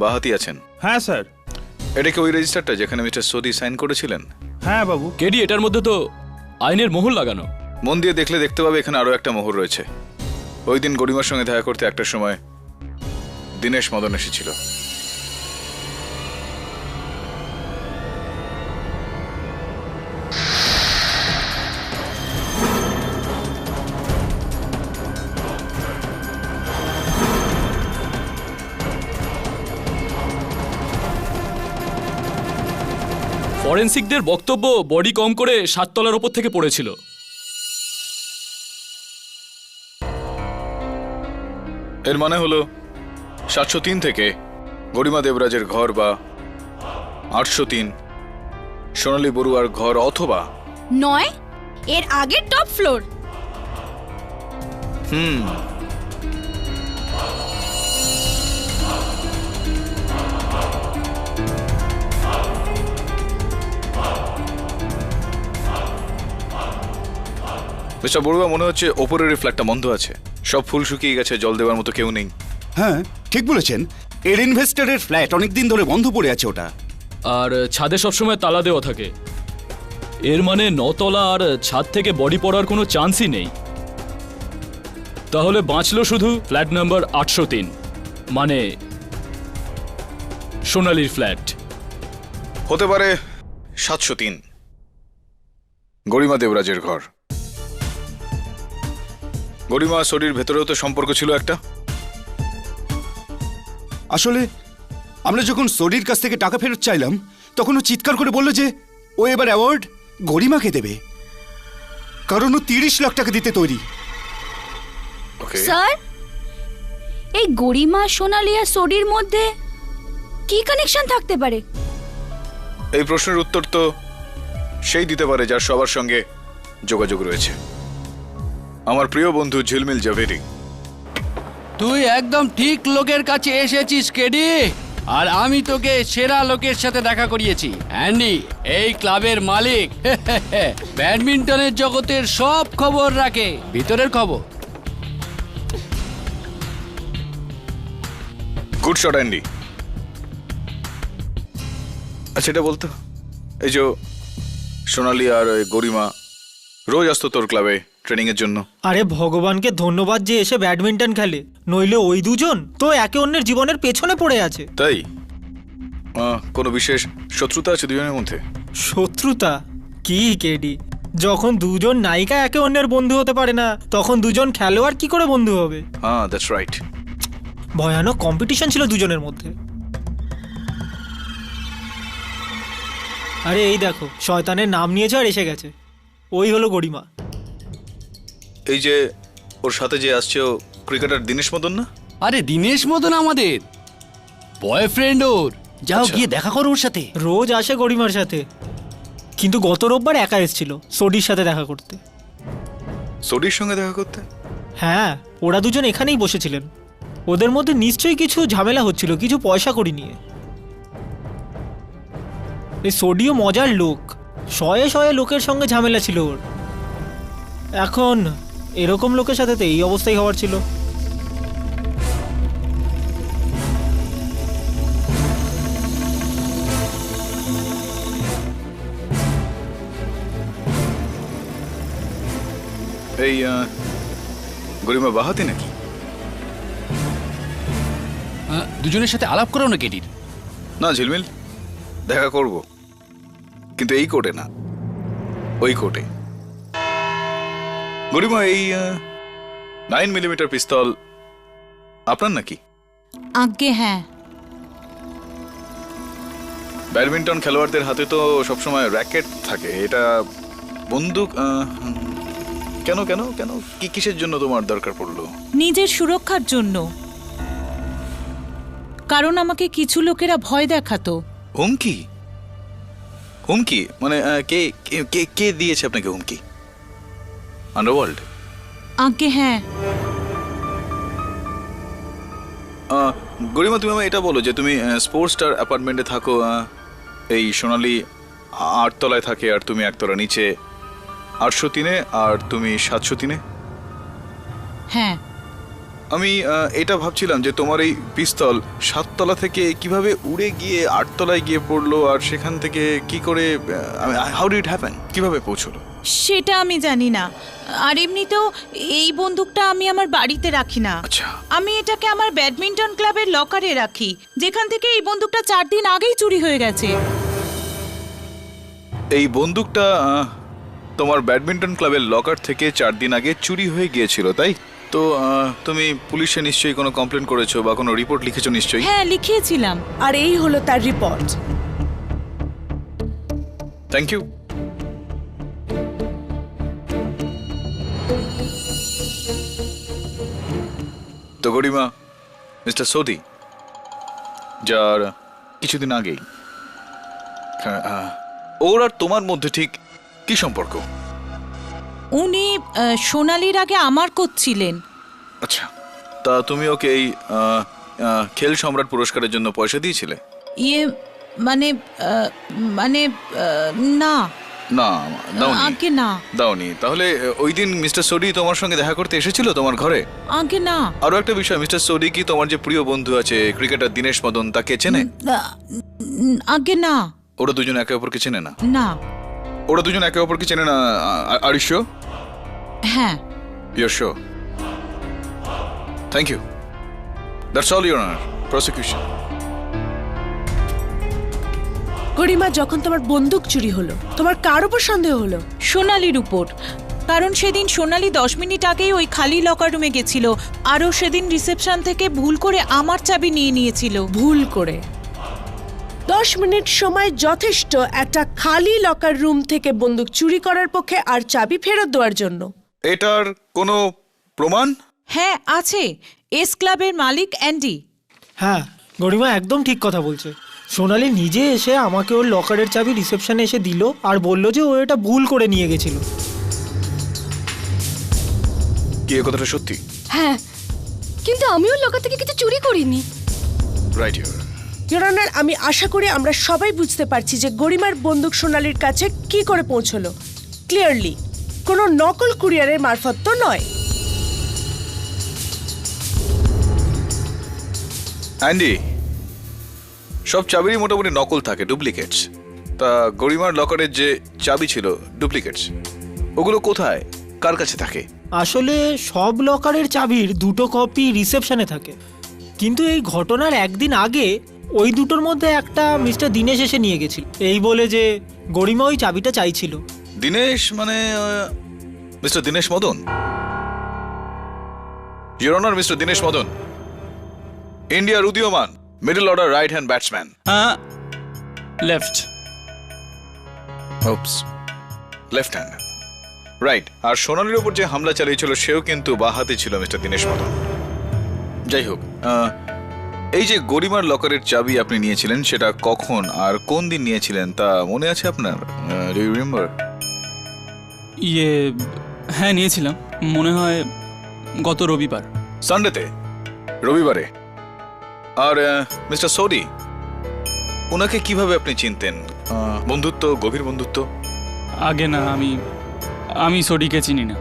বাহাতি আছেন? হ্যাঁ স্যার। এটা কি ওই রেজিস্টারটা যেখানে মিস্টার সোদি সাইন করেছিলেন? হ্যাঁ বাবু। কেডি, এটার মধ্যে তো আইনের মোহর লাগানো। মন দিয়ে দেখলে দেখতে পাবে এখানে আরো একটা মোহর রয়েছে। ওই দিন গরিমার সঙ্গে দেখা করতে একটার সময় দীনেশ মদন এসেছিল। ফরেন্সিকদের বক্তব্য বডি কম করে 7 তলার ওপর থেকে পড়েছিল। এর মানে হলো 703 থেকে গরিমা দেবরাজের ঘর, বা 803 সোনালী বড়ুয়ার ঘর, অথবা 9 এর আগের টপ ফ্লোর। মিস্টার বড়ুয়া, মনে হচ্ছে ওপরের ফ্ল্যাটটা বন্ধ আছে। সব ফুল শুকিয়ে গেছে, জল দেওয়ার মতো কেউ নেই। হ্যাঁ, ঠিক বলেছেন। এর ইনভেস্টরের ফ্ল্যাট অনেকদিন ধরে বন্ধ পড়ে আছে ওটা। আর ছাদে সবসময় তালা দেওয়া থাকে। এর মানে 9 তলা আর ছাদ থেকে বডি পড়ার কোনো চান্সই নেই। তাহলে বাঁচলো শুধু ফ্ল্যাট নাম্বার 803, মানে সোনালীর ফ্ল্যাট। হতে পারে 703 গরিমা দেবরাজের ঘর। গরিমা শরীর ভেতরেও তো সম্পর্ক ছিল একটা। আসলে আমরা যখন সোডির কাছ থেকে টাকা ফেরত চাইলাম, তখন ও চিৎকার করে বলল যে ও এবার অ্যাওয়ার্ড গরিমাকে দেবে, কারণ ও 30 লাখ টাকা দিতে তৈরি। স্যার, এই গরিমা, সোনালী আর সোডির মধ্যে কি কানেকশন থাকতে পারে? এই প্রশ্নের উত্তর তো সেই দিতে পারে যার সবার সঙ্গে যোগাযোগ রয়েছে। আমার প্রিয় বন্ধু ঝিলমিল জাভেরি। তুই একদম ঠিক লোকের কাছে এসেছিস কেডি, আর আমি তোকে সেরা লোকের সাথে দেখা করিয়েছি। অ্যান্ডি এই ক্লাবের মালিক, ব্যাডমিন্টনের জগতের সব খবর রাখে, ভিতরের খবর। Good shot Andy. আচ্ছা, এটা বলতো, এই যে সোনালী আর গরিমা রোজ আসতো তোর ক্লাবে ট্রেনিং এর জন্য? আরে ভগবানকে ধন্যবাদ যে এসে ব্যাডমিন্টন খেলে, নইলে ওই দুজন তো একে অন্যের জীবনের পেছনে পড়ে আছে। তাই কোনো বিশেষ শত্রুতা আছে দুজনের মধ্যে? শত্রুতা কি কেডি? যখন দুজন নায়িকা একে অন্যের বন্ধু হতে পারে না, তখন দুজন খেলোয়াড় কি করে বন্ধু হবে? হ্যাঁ, দ্যাটস রাইট। ভয়ানক কম্পিটিশন ছিল দুজনের মধ্যে। আরে এই দেখো, শয়তানের নাম নিয়েছে আর এসে গেছে। ওই হলো গরিমা। এই যে ওর সাথে যে আসছে, ও ক্রিকেটার দীনেশ মদন না? আরে দীনেশ মদন আমাদের বয়ফ্রেন্ড ওর। যাও গিয়ে দেখা করো ওর সাথে। রোজ আসে গরিমার সাথে, কিন্তু গত রোববার একা এসেছিল সোডির সাথে দেখা করতে। সোডির সঙ্গে দেখা করতে? হ্যাঁ, ওরা দুজন এখানেই বসেছিলেন। ওদের মধ্যে নিশ্চয়ই কিছু ঝামেলা হচ্ছিল, কিছু পয়সা করি নিয়ে। এই সোডিও মজার লোক, শয়ে শয়ে লোকের সঙ্গে ঝামেলা ছিল ওর। এখন এরকম লোকের সাথে তো এই অবস্থাই হওয়ার ছিল। এই গরিমা বাহাতি নাকি? দুজনের সাথে আলাপ করো না কেডির। না ঝিলমিল, দেখা করব, কিন্তু এই কোর্টে না, ওই কোর্টে। গরিমা, এই 9mm পিস্তল আপনার নাকি? আজ্ঞে হ্যাঁ। কেন কেন কেন কি কিসের জন্য তোমার দরকার পড়লো? নিজের সুরক্ষার জন্য। কারণ আমাকে কিছু লোকেরা ভয় দেখাতো। হুমকি? হুমকি মানে কে কে কে দিয়েছে আপনাকে হুমকি? আন্ডারওয়ার্ল্ড? আগে হ্যাঁ। গরিমা, তুমি আমায় এটা বলো যে তুমি স্পোর্টস স্টার অ্যাপার্টমেন্টে থাকো, এই সোনালি 8 তলায় থাকে আর তুমি 1 তলা নিচে, 803-এ, আর তুমি 703-এ। হ্যাঁ। আমি এটা ভাবছিলাম যে তোমার এই পিস্তল 7 তলা থেকে কিভাবে উড়ে গিয়ে 8 তলায় গিয়ে পড়লো, আর সেখান থেকে কি করে, হাউ ডিড ইট হ্যাপেন, কিভাবে পৌঁছলো? সেটা আমি জানি না। আর এমনিতেও এই বন্দুকটা আমি আমার বাড়িতে রাখি না। আমি এটাকে আমার ব্যাডমিন্টন ক্লাবের লকারে রাখি, যেখান থেকে এই বন্দুকটা 4 দিন আগেই চুরি হয়ে গেছে। এই বন্দুকটা তোমার ব্যাডমিন্টন ক্লাবের লকার থেকে 4 দিন আগে চুরি হয়ে গিয়েছিল, তাই তো? তুমি পুলিশে নিশ্চয়ই কোনো কমপ্লেন করেছো বা কোনো রিপোর্ট লিখেছো নিশ্চয়ই? হ্যাঁ, লিখিয়েছিলাম। আর এই হলো তার রিপোর্ট। Thank you. তো গরিমা, মিস্টার সোদি, যার কিছুদিন আগেই, ওর আর তোমার মধ্যে ঠিক কি সম্পর্ক? উনি সোনালির আগে আমার করছিলেন। আচ্ছা, তা তুমি ওকে এই খেল সম্রাট পুরস্কারের জন্য পয়সা দিয়েছিলে? ইয়ে মানে মানে না না, দাওনি? আগে না। দাওনি? তাহলে ওই দিন মিস্টার সোডি তোমার সঙ্গে দেখা করতে এসেছিল তোমার ঘরে? আগে না। আরো একটা বিষয়, মিস্টার সোডি কি তোমার যে প্রিয় বন্ধু আছে ক্রিকেটার দীনেশ মদন, তাকে চেনে? আগে না। ওরা দুজন একে অপরকে চেনে না? না। ওরা দুজন একে অপরকে চেনে না? Are you sure? হ্যাঁ। You sure? Thank you. That's all your honour. Prosecution. Garima, যখন তোমার বন্দুক চুরি হলো, তোমার কার উপর সন্দেহ হলো? সোনালির উপর। কারণ সেদিন সোনালি 10 মিনিট আগেই ওই খালি লকার রুমে গেছিল, আরও সেদিন রিসেপশন থেকে ভুল করে আমার চাবি নিয়ে নিয়েছিল। ভুল করে? 10 মিনিট সময় যথেষ্ট একটা খালি লকার রুম থেকে বন্দুক চুরি করার পক্ষে আর চাবি ফেরত দেওয়ার জন্য। এটার কোনো প্রমাণ? হ্যাঁ আছে, এস ক্লাবের মালিক অ্যান্ডি। হ্যাঁ, গরিমা একদম ঠিক কথা বলছে। সোনালি নিজে এসে আমাকে ওর লকারের চাবি রিসেপশনে এসে দিল আর বলল যে ও এটা ভুল করে নিয়ে গেছিল। কি এই কথাটা সত্যি? হ্যাঁ, কিন্তু আমিও লকার থেকে কিছু চুরি করিনি। রাইট ইওর অনার, আমি আশা করি আমরা সবাই বুঝতে পারছি যে গরিমার বন্দুক সোনালির কাছে কি করে পৌঁছলো। ক্লিয়ারলি কোনো নকল কুরিয়ারের মারফত তো নয়। অ্যান্ডি, সব চাবিরই মোটামুটি নকল থাকে, ডুপ্লিকেটস। তা গরিমার লকারের যে চাবি ছিল ডুপ্লিকেটস, ওগুলো কোথায়, কার কাছে থাকে? আসলে সব লকারের চাবির 2টো কপি রিসেপশনে থাকে, কিন্তু এই ঘটনার একদিন আগে ওই দুটোর মধ্যে একটা মিস্টার দীনেশ এসে নিয়ে গেছিল, এই বলে যে গরিমা ওই চাবিটা চাইছিল। দীনেশ মানে mister Dinesh Madan? Your honour, mister Dinesh Madan, ইন্ডিয়ার উদীয়মান middle order right hand batsman. Left. Oops, left hand, right. আর সোনালির ওপর যে হামলা চালিয়েছিল সেও কিন্তু বাঁ হাতে ছিল মিস্টার দীনেশ মদন। যাই হোক, এই যে গরিমার লকারের চাবি আপনি নিয়েছিলেন, সেটা কখন আর কোন দিন নিয়েছিলেন তা মনে আছে আপনার? Do you remember? ইয়ে হ্যাঁ, নিয়েছিলাম, মনে হয় গত রবিবার। সানডেতে? রবিবারে? আর মিস্টার সোডি, ওনাকে কিভাবে আপনি চিনতেন? বন্ধুত্ব, গভীর বন্ধুত্ব? আগে না, আমি সোডিকে চিনি না।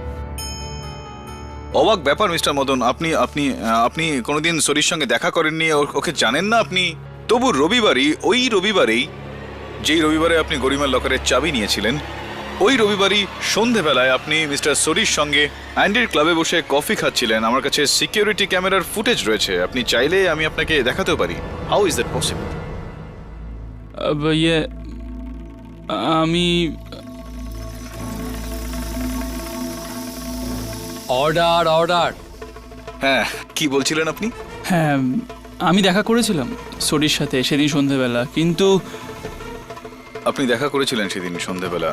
অবাক ব্যাপার মিস্টার মদন, আপনি আপনি আপনি কোনোদিন সোডির সঙ্গে দেখা করেননি, ওকে জানেন না আপনি? তবু ওই রবিবারেই, যেই রবিবারে আপনি গরিমার লকারের চাবি নিয়েছিলেন, ওই রবিবারই সন্ধেবেলায় আপনি মিস্টার সোডির সঙ্গে অ্যান্ডির ক্লাবে বসে কফি খাচ্ছিলেন। আমার কাছে সিকিউরিটি ক্যামেরার ফুটেজ রয়েছে, আপনি চাইলে আমি আপনাকে দেখাতেও পারি। How is that possible? ইয়ে আমি অর্ডার অর্ডার। হ্যাঁ, কি বলছিলেন আপনি? হ্যাঁ, আমি দেখা করেছিলাম সোডির সাথে সেদিন সন্ধেবেলা, কিন্তু আপনি দেখা করেছিলেন সেদিন সন্ধেবেলা,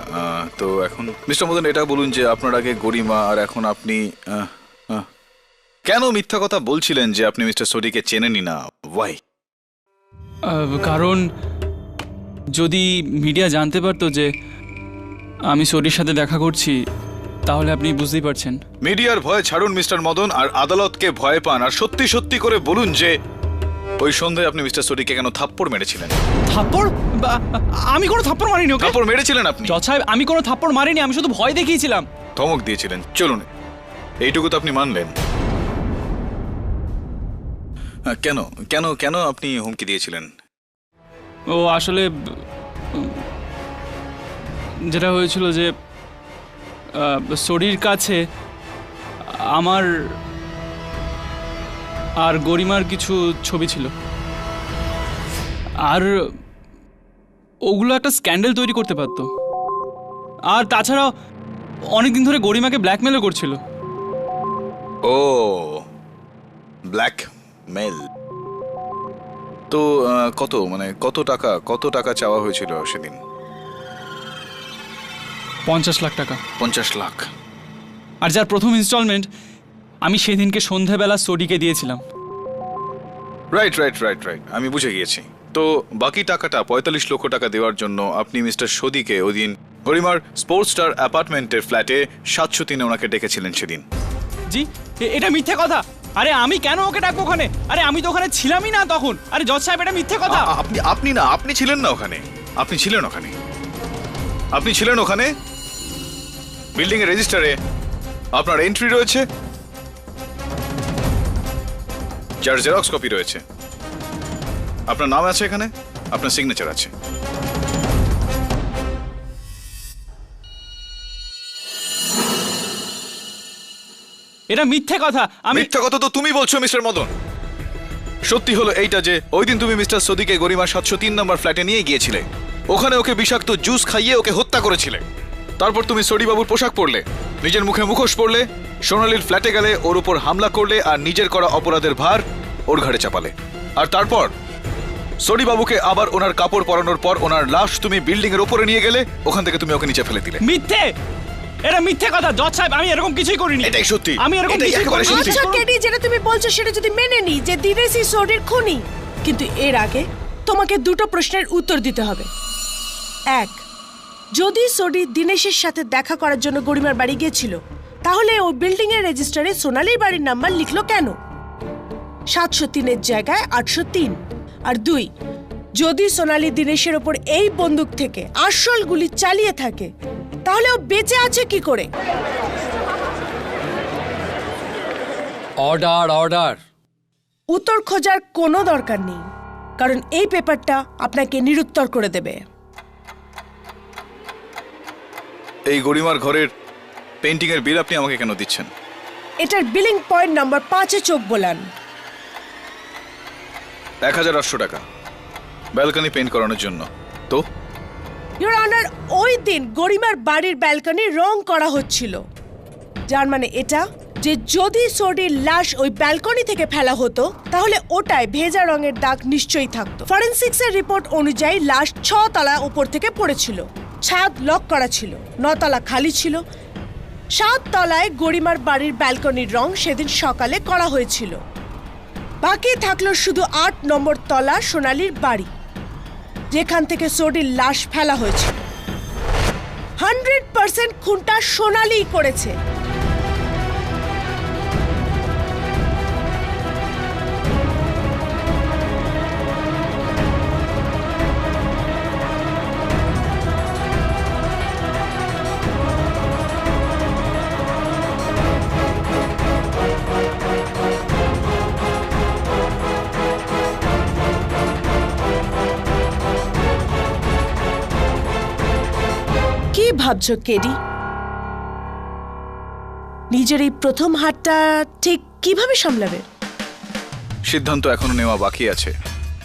তো এখন মিস্টার মদন এটা বলুন যে আপনার আগে গরিমা আর এখন আপনি কেন মিথ্যা কথা বলছিলেন যে আপনি মিস্টার সোডিকে চেনেনই না? ওয়াই? কারণ যদি মিডিয়া জানতে পারতো যে আমি সোডির সাথে দেখা করছি তাহলে আপনি বুঝতেই পারছেন। মিডিয়ার ভয় ছাড়ুন মিস্টার মদন, আর আদালতকে ভয় পান, আর সত্যি সত্যি করে বলুন যে ওই সন্ধ্যায় আপনি মিস্টার সোডিকে কেন থাপ্পড় মেরেছিলেন? থাপ্পড়? আমি কোনো থাপ্পড় মারিনি ওকে। থাপ্পড় মেরেছিলেন আপনি? জজ সাহেব, আমি কোনো থাপ্পড় মারিনি, আমি শুধু ভয় দেখিয়েছিলাম। ধমক দিয়েছিলেন। চলুন, এইটুকু তো আপনি মানলেন। কেন কেন কেন আপনি হুমকি দিয়েছিলেন? ও আসলে যেটা হয়েছিল যে সোডির কাছে আমার আর গরিমার কিছু ছবি ছিল, আর ওগুলো একটা স্ক্যান্ডেল তৈরি করতে পারতো। আর তাছাড়াও অনেকদিন ধরে গরিমাকে ব্ল্যাকমেলও করছিল। ও, ব্ল্যাকমেল। তো কত টাকা চাওয়া হয়েছিল সেদিন? 50 লাখ টাকা। 50 লাখ? আর যার প্রথম ইনস্টলমেন্ট আমি সেদিনকে সন্ধ্যাবেলা সোডিকে দিয়েছিলাম। রাইট রাইট রাইট রাইট, আমি বুঝে গিয়েছি। তো বাকি টাকাটা 45 লক্ষ টাকা দেওয়ার জন্য আপনি মিস্টার সোদিকে ওই দিন গরিমার স্পোর্টস স্টার অ্যাপার্টমেন্টের ফ্ল্যাটে 703 ওনাকে ডেকেছিলেন সেদিন। জি, এটা মিথ্যে কথা। আরে আমি কেন ওকে ডাকবো ওখানে? আরে আমি তো ওখানে ছিলামই না তখন। আরে জজ সাহেব, এটা মিথ্যে কথা। আপনি ছিলেন না ওখানে। আপনি ছিলেন ওখানে। বিল্ডিং এর রেজিস্টারে আপনার এন্ট্রি রয়েছে, যার জেরক্স কপি রয়েছে, আপনার নাম আছে এখানে, আপনার সিগনেচার আছে। এটা মিথ্যে কথা। মিথ্যে কথা তো তুমি বলছো মিস্টার মদন। সত্যি হলো এইটা যে ওই দিন তুমি মিস্টার সোদিকে গরিমার 703 নম্বর ফ্ল্যাটে নিয়ে গিয়েছিলে। ওখানে ওকে বিষাক্ত জুস খাইয়ে ওকে হত্যা করেছিলে। তারপর তুমি সোডি বাবুর পোশাক পরলে, নিজের মুখে মুখোশ পরলে, সোনালীর ফ্ল্যাটে গেলে, ওর উপর হামলা করলে, আর নিজের করা অপরাধের ভার ওর ঘাড়ে চাপালে। আর তারপর সোডি বাবুকে আবার ওনার কাপড় পরানোর পর ওনার লাশ তুমি বিল্ডিং এর উপরে নিয়ে গেলে, ওখান থেকে তুমি ওকে নিচে ফেলে দিলে। মিথ্যে, এটা মিথ্যে কথা জজ সাহেব। আমি এরকম কিছুই করিনি। এটাই সত্যি। আমি এরকম কিছুই করিনি। আচ্ছা কেডি, যেটা তুমি বলছো সেটা যদি মেনে নি যে দিনেশই সোডির খুনি, কিন্তু এর আগে তোমাকে দুটো প্রশ্নের উত্তর দিতে হবে। এক, যদি সোডি দিনেশের সাথে দেখা করার জন্য গরিমার বাড়ি গিয়েছিল, তাহলে ও বিল্ডিং এর রেজিস্টারে সোনালীর বাড়ির নাম্বার লিখলো কেন? 703 জায়গায় 803। আর দুই, যদি সোনালী দিনেশের ওপর এই বন্দুক থেকে আসল গুলি চালিয়ে থাকে, তাহলে ও বেঁচে আছে কি করে? Order order. উত্তর খোঁজার কোনো দরকার নেই, কারণ এই পেপারটা আপনাকে নিরুত্তর করে দেবে। এই গরিমার ঘরের পেইন্টিং এর বিল আপনি আমাকে কেন দিচ্ছেন? এটার বিলিং পয়েন্ট নাম্বার 5-এ চোখ বোলান। 1800 টাকা ব্যালকনি পেইন্ট করানোর জন্য। তো ইওর অনার, ওই দিন গরিমার বাড়ির ব্যালকনি রং করা হচ্ছিল, যার মানে এটা যে যদি সোডির লাশ ওই ব্যালকনি থেকে ফেলা হতো, তাহলে ওটায় ভেজা রঙের দাগ নিশ্চয়ই থাকতো। ফরেনসিক্স এর রিপোর্ট অনুযায়ী লাশ 6 তলা উপর থেকে পড়েছিল, ছাদ লক করা ছিল, 9 তলা খালি ছিল। 7 তলায় গরিমার বাড়ির ব্যালকনির রং সেদিন সকালে করা হয়েছিল। বাকি থাকলো শুধু 8 নম্বর তলা সোনালীর বাড়ি, যেখান থেকে সোডির লাশ ফেলা হয়েছিল। 100% খুনটা সোনালীই করেছে। কি ভাবছো কেডি? নিজের এই প্রথম হাতটা ঠিক কিভাবে সামলাবে? সিদ্ধান্ত এখনো নেওয়া বাকি আছে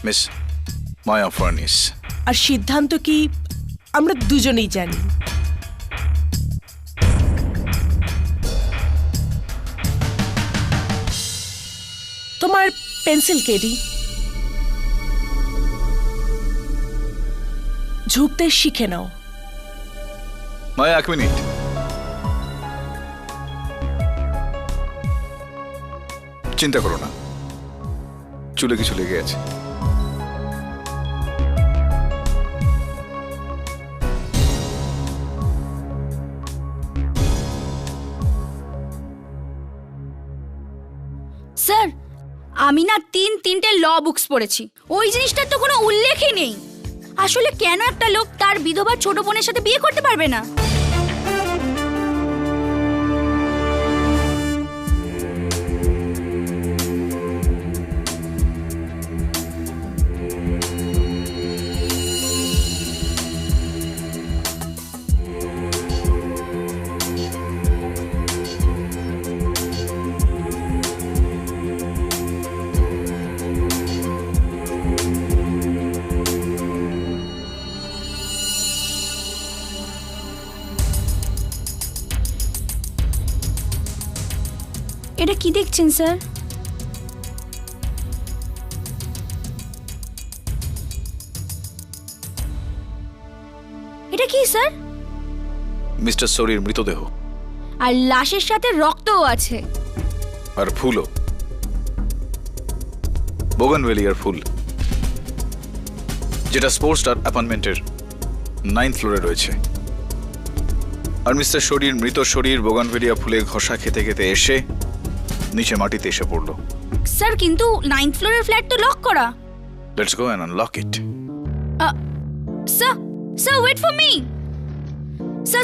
মিস মায়া ফার্নিস। আর সিদ্ধান্ত কি আমরা দুজনেই জানি। তোমার পেন্সিল কেডি। ঝুঁকতে শিখে নাও। মায়া, 1 মিনিট। চিন্তা করো না, চুলে কিছু লেগে আছে। স্যার, আমি না তিনটে ল বুকস পড়েছি, ওই জিনিসটার তো কোনো উল্লেখই নেই। আসলে কেন একটা লোক তার বিধবা ছোট বোনের সাথে বিয়ে করতে পারবে না? এটা কি দেখছেন স্যার? এটা কি স্যার? মিস্টার সরির মৃতদেহ। আর লাশের সাথে রক্তও আছে। আর ফুলও, বোগানভেলিয়ার ফুল, যেটা স্পোর্টস স্টার অ্যাপার্টমেন্টের 9th ফ্লোরে রয়েছে। আর মিস্টার শরীর মৃত শরীর বোগানভেলিয়া ফুলে ঘষা খেতে খেতে এসে নিচে মাটিতে এসে পড়লো। স্যার, কিন্তু 9th ফ্লোরের ফ্ল্যাট তো লক করা। Let's go and unlock it. Sir, wait for me. Sir,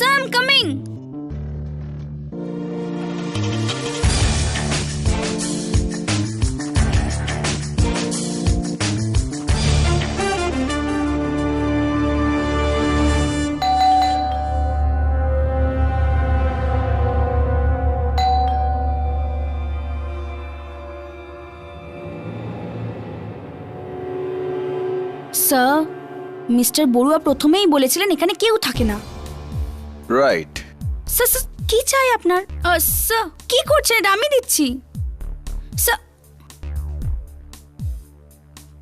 I am coming. Sir, mister Barua প্রথমেই বলেছিলেন এখানে কেউ থাকে না। রাইট। স্যার, কি চাই আপনার? স্যার, কি করছেন? এটা আমি দিচ্ছি। স্যার,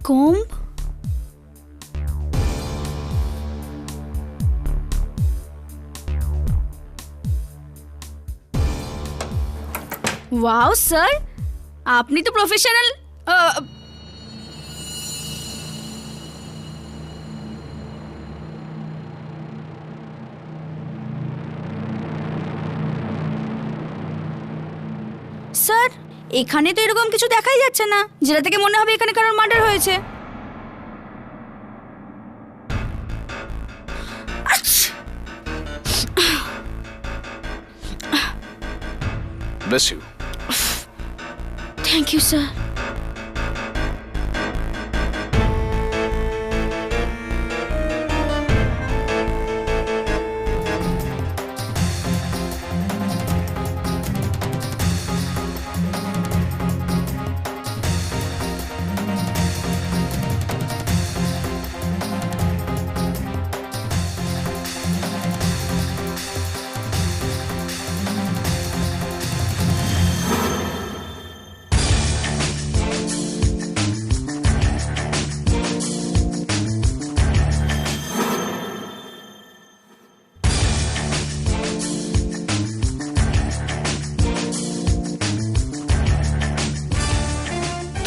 কম। ওয়াও স্যার, আপনি তো প্রফেশনাল। স্যার, এখানে তো এরকম কিছু দেখাই যাচ্ছে না যেটা থেকে মনে হবে এখানে কারোর মার্ডার হয়েছে। Bless you. Thank you, sir.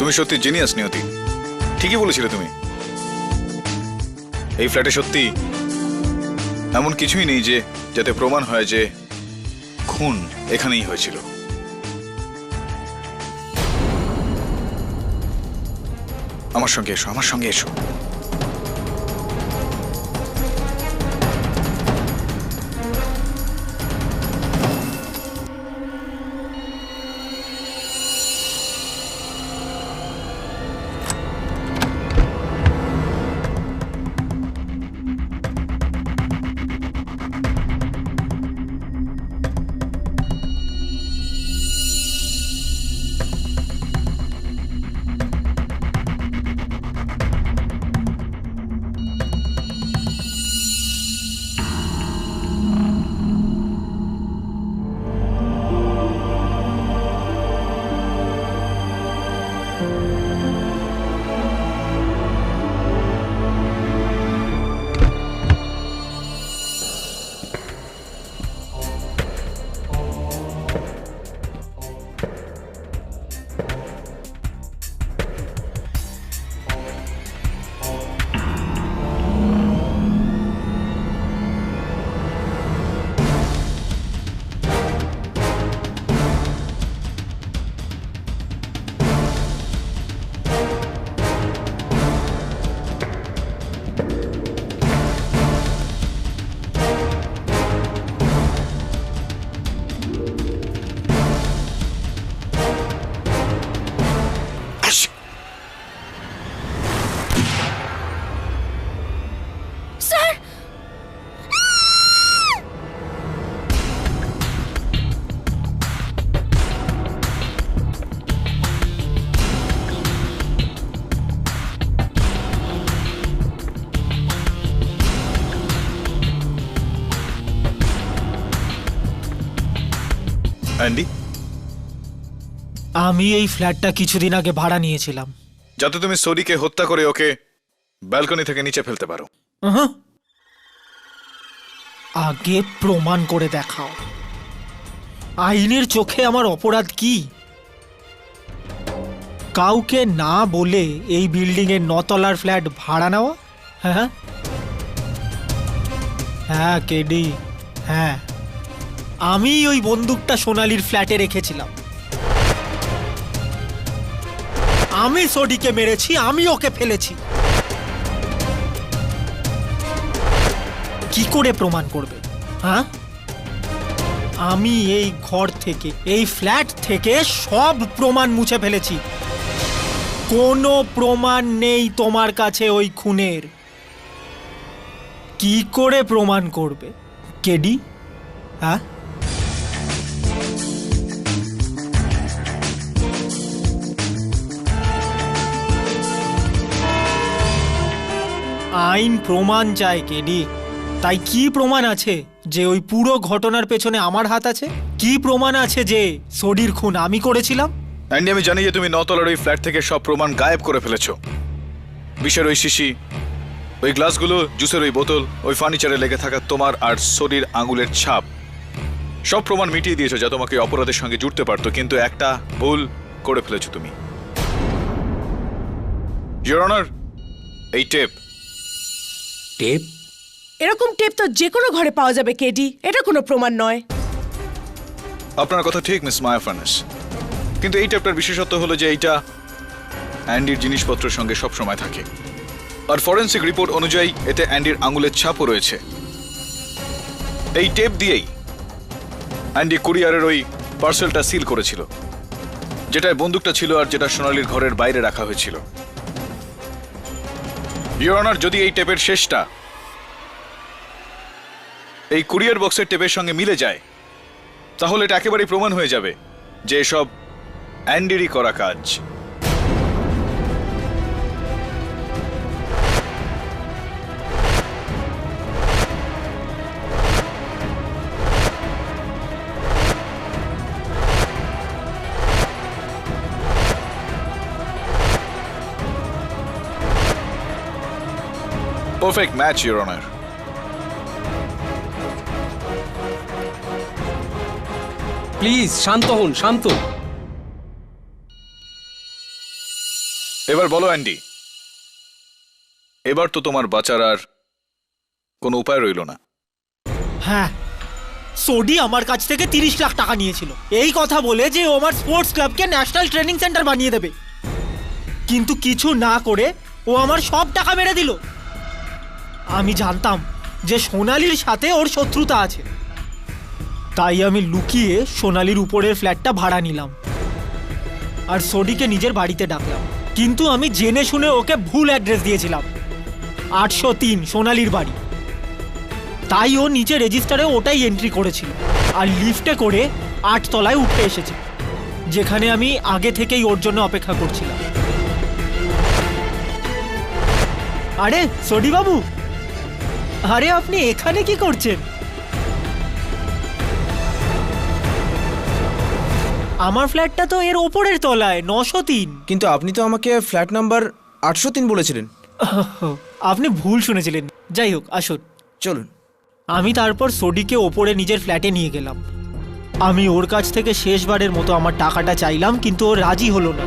তুমি সত্যি জিনিয়াস নিয়তি, ঠিকই বলেছিলে তুমি। এই ফ্ল্যাটে সত্যি এমন কিছুই নেই যে যাতে প্রমাণ হয় যে খুন এখানেই হয়েছিল। আমার সঙ্গে এসো, আমার সঙ্গে এসো। অ্যান্ডি, আমি এই ফ্ল্যাটটা কিছুদিন আগে ভাড়া নিয়েছিলাম। যাতে তুমি সোডিকে হত্যা করে ওকে ব্যালকনি থেকে নিচে ফেলতে পারো। আগে প্রমাণ করে দেখাও, আইনের চোখে আমার অপরাধ কি? কাউকে না বলে এই বিল্ডিং এর 9 তলার ফ্ল্যাট ভাড়া নেওয়া? হ্যাঁ হ্যাঁ কেডি, হ্যাঁ আমি ওই বন্দুকটা সোনালির ফ্ল্যাটে রেখেছিলাম। আমি সোডিকে মেরেছি, আমি ওকে ফেলেছি। কি করে প্রমাণ করবে? হ্যাঁ, আমি এই ঘর থেকে, এই ফ্ল্যাট থেকে সব প্রমাণ মুছে ফেলেছি। কোনো প্রমাণ নেই তোমার কাছে ওই খুনের। কি করে প্রমাণ করবে কেডি? হ্যাঁ, আইন প্রমাণ চায় কেডি। তাই কি প্রমাণ আছে যে ওই পুরো ঘটনার পেছনে আমার হাত আছে? কি প্রমাণ আছে যে সোডির খুন আমি করেছিলাম? অ্যান্ডি, আমি জানি যে তুমি 9 তলার ওই ফ্ল্যাট থেকে সব প্রমাণ গায়েব করে ফেলেছো। বিষের ওই শিশি, ওই গ্লাসগুলো, জুসের ওই বোতল, ওই ফার্নিচারে লেগে থাকা তোমার আর সোডির আঙুলের ছাপ, সব প্রমাণ মিটিয়ে দিয়েছো যা তোমাকে অপরাধের সঙ্গে জুড়তে পারতো। কিন্তু একটা ভুল করে ফেলেছো তুমি। ইওর অনার, এই টেপ। টেপ? এরকম টেপ তো যে কোনো ঘরে পাওয়া যাবে কেডি, এটা কোনো প্রমাণ নয়। আপনার কথা ঠিক মিস মায়া ফার্নেস, কিন্তু এই টেপটার বিশেষত্ব হলো যে এইটা অ্যান্ডির জিনিসপত্রের সঙ্গে সব সময় থাকে। আর ফরেন্সিক রিপোর্ট অনুযায়ী এতে অ্যান্ডির আঙুলের ছাপও রয়েছে। এই টেপ দিয়েই অ্যান্ডি কুরিয়ারের ওই পার্সেলটা সিল করেছিল, যেটায় বন্দুকটা ছিল আর যেটা সোনালির ঘরের বাইরে রাখা হয়েছিল। ইওর অনার, যদি এই টেপের শেষটা এই কুরিয়ার বক্সের টেপের সঙ্গে মিলে যায়, তাহলে এটা একেবারেই প্রমাণ হয়ে যাবে যে এসব অ্যান্ডিরই করা কাজ। Perfect match, Your Honor. Please শান্ত হন, শান্ত। এবার বলো অ্যান্ডি, এবার তো তোমার বাঁচার আর কোনো উপায় রইল না। হ্যাঁ, সোডি আমার কাছ থেকে 30 লাখ টাকা নিয়েছিল এই কথা বলে যে ও আমার স্পোর্টস ক্লাবকে ন্যাশনাল ট্রেনিং সেন্টার বানিয়ে দেবে। কিন্তু কিছু না করে ও আমার সব টাকা মেরে দিল। আমি জানতাম যে সোনালির সাথে ওর শত্রুতা আছে, তাই আমি লুকিয়ে সোনালির উপরের ফ্ল্যাটটা ভাড়া নিলাম আর সোডিকে নিজের বাড়িতে ডাকলাম। কিন্তু আমি জেনে শুনে ওকে ভুল অ্যাড্রেস দিয়েছিলাম, 803 সোনালির বাড়ি। তাই ও নিচে রেজিস্টারে ওটাই এন্ট্রি করেছিল আর লিফটে করে 8 তলায় উঠে এসেছে, যেখানে আমি আগে থেকেই ওর জন্য অপেক্ষা করছিলাম। আরে সোডি বাবু, আরে আপনি এখানে কি করছেন? আমার ফ্ল্যাটটা তো এর ওপরের তলায়, 903। কিন্তু আপনি তো আমাকে ফ্ল্যাট নাম্বার 803 বলেছিলেন। আপনি ভুল শুনেছিলেন। যাই হোক, আসুন চলুন। আমি তারপর সোডিকে ওপরে নিজের ফ্ল্যাটে নিয়ে গেলাম। আমি ওর কাছ থেকে শেষবারের মতো আমার টাকাটা চাইলাম, কিন্তু ও রাজি হলো না।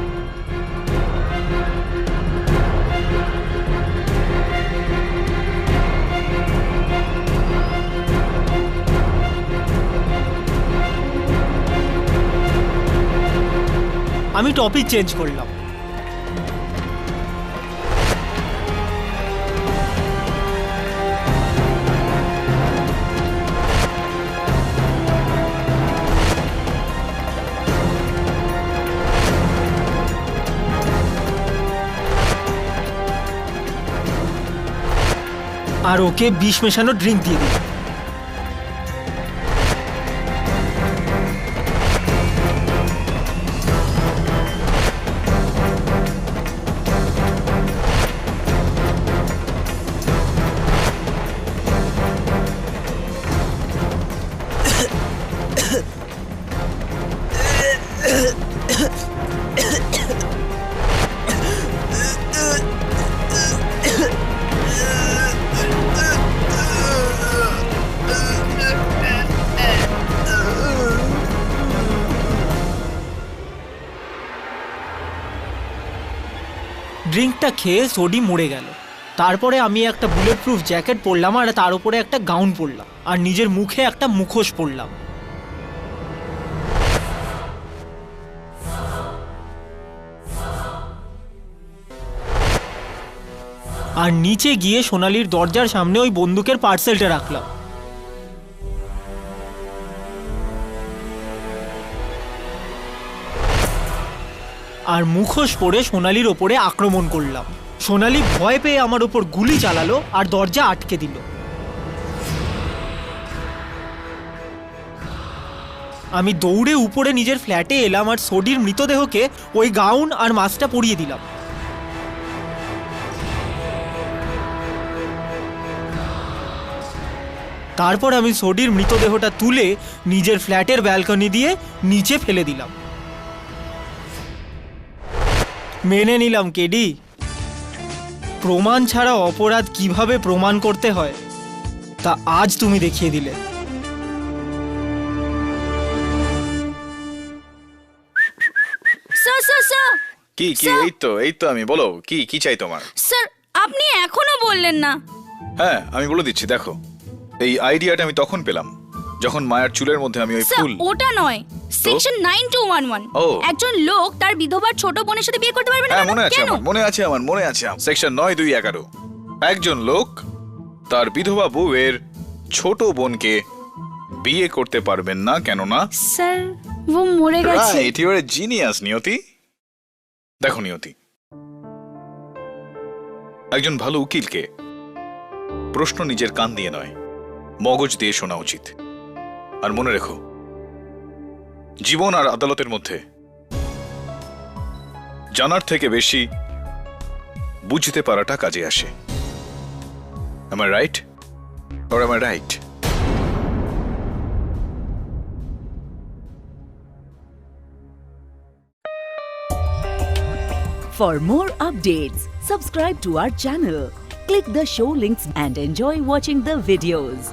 আমি টপিক চেঞ্জ করলাম। আর ওকে বিষ মেশানো ড্রিঙ্ক দিয়ে দিই। ড্রিঙ্কটা খেয়ে সোডি মরে গেল। তারপরে আমি একটা বুলেট প্রুফ জ্যাকেট পরলাম আর তার উপরে একটা গাউন পরলাম আর নিজের মুখে একটা মুখোশ পরলাম। আর নিচে গিয়ে সোনালির দরজার সামনে ওই বন্দুকের পার্সেলটা রাখলাম। আর মুখোশ পরে সোনালির ওপরে আক্রমণ করলাম। সোনালি ভয় পেয়ে আমার ওপর গুলি চালালো আর দরজা আটকে দিল। আমি দৌড়ে উপরে নিজের ফ্ল্যাটে এলাম আর সোডির মৃতদেহকে ওই গাউন আর মাস্কটা পরিয়ে দিলাম। তারপর আমি সোডির মৃতদেহটা তুলে নিজের ফ্ল্যাটের ব্যালকনি দিয়ে নিচে ফেলে দিলাম। মেনে নিলাম কেডি, প্রমাণ ছাড়া অপরাধ কিভাবে প্রমাণ করতে হয় তা আজ তুমি দেখিয়ে দিলে। স্যার স্যার স্যার কি কি এই তো আমি, বলো কি কি চাই তোমার? স্যার আপনি এখনো বললেন না। হ্যাঁ আমি বলে দিচ্ছি, দেখো এই আইডিয়াটা আমি তখন পেলাম যখন মায়ের চুলের মধ্যে আমি ওই স্যার ফুল। ওটা নয়, সেকশন 9211। একজন লোক তার বিধবার ছোট বোনের সাথে বিয়ে করতে পারবে না। হ্যাঁ মনে আছে কেন? আমার, মনে আছে সেকশন 9211। একজন লোক তার বিধবা বউয়ের ছোট বোনকে বিয়ে করতে পারবেন না, কেন না? স্যার ও মরে গেছে। Right, you are a genius Niyati. দেখো নিয়তি, একজন ভালো উকিলকে প্রশ্ন নিজের কান দিয়ে নয়, মগজ দিয়ে শোনা উচিত। আর মনে রেখো, জীবন আর আদালতের মধ্যে জানার থেকে বেশি বুঝতে পারাটা কাজে আসে। Am I right? Or am I right? For more updates, subscribe to our channel, click the show links and enjoy watching the videos.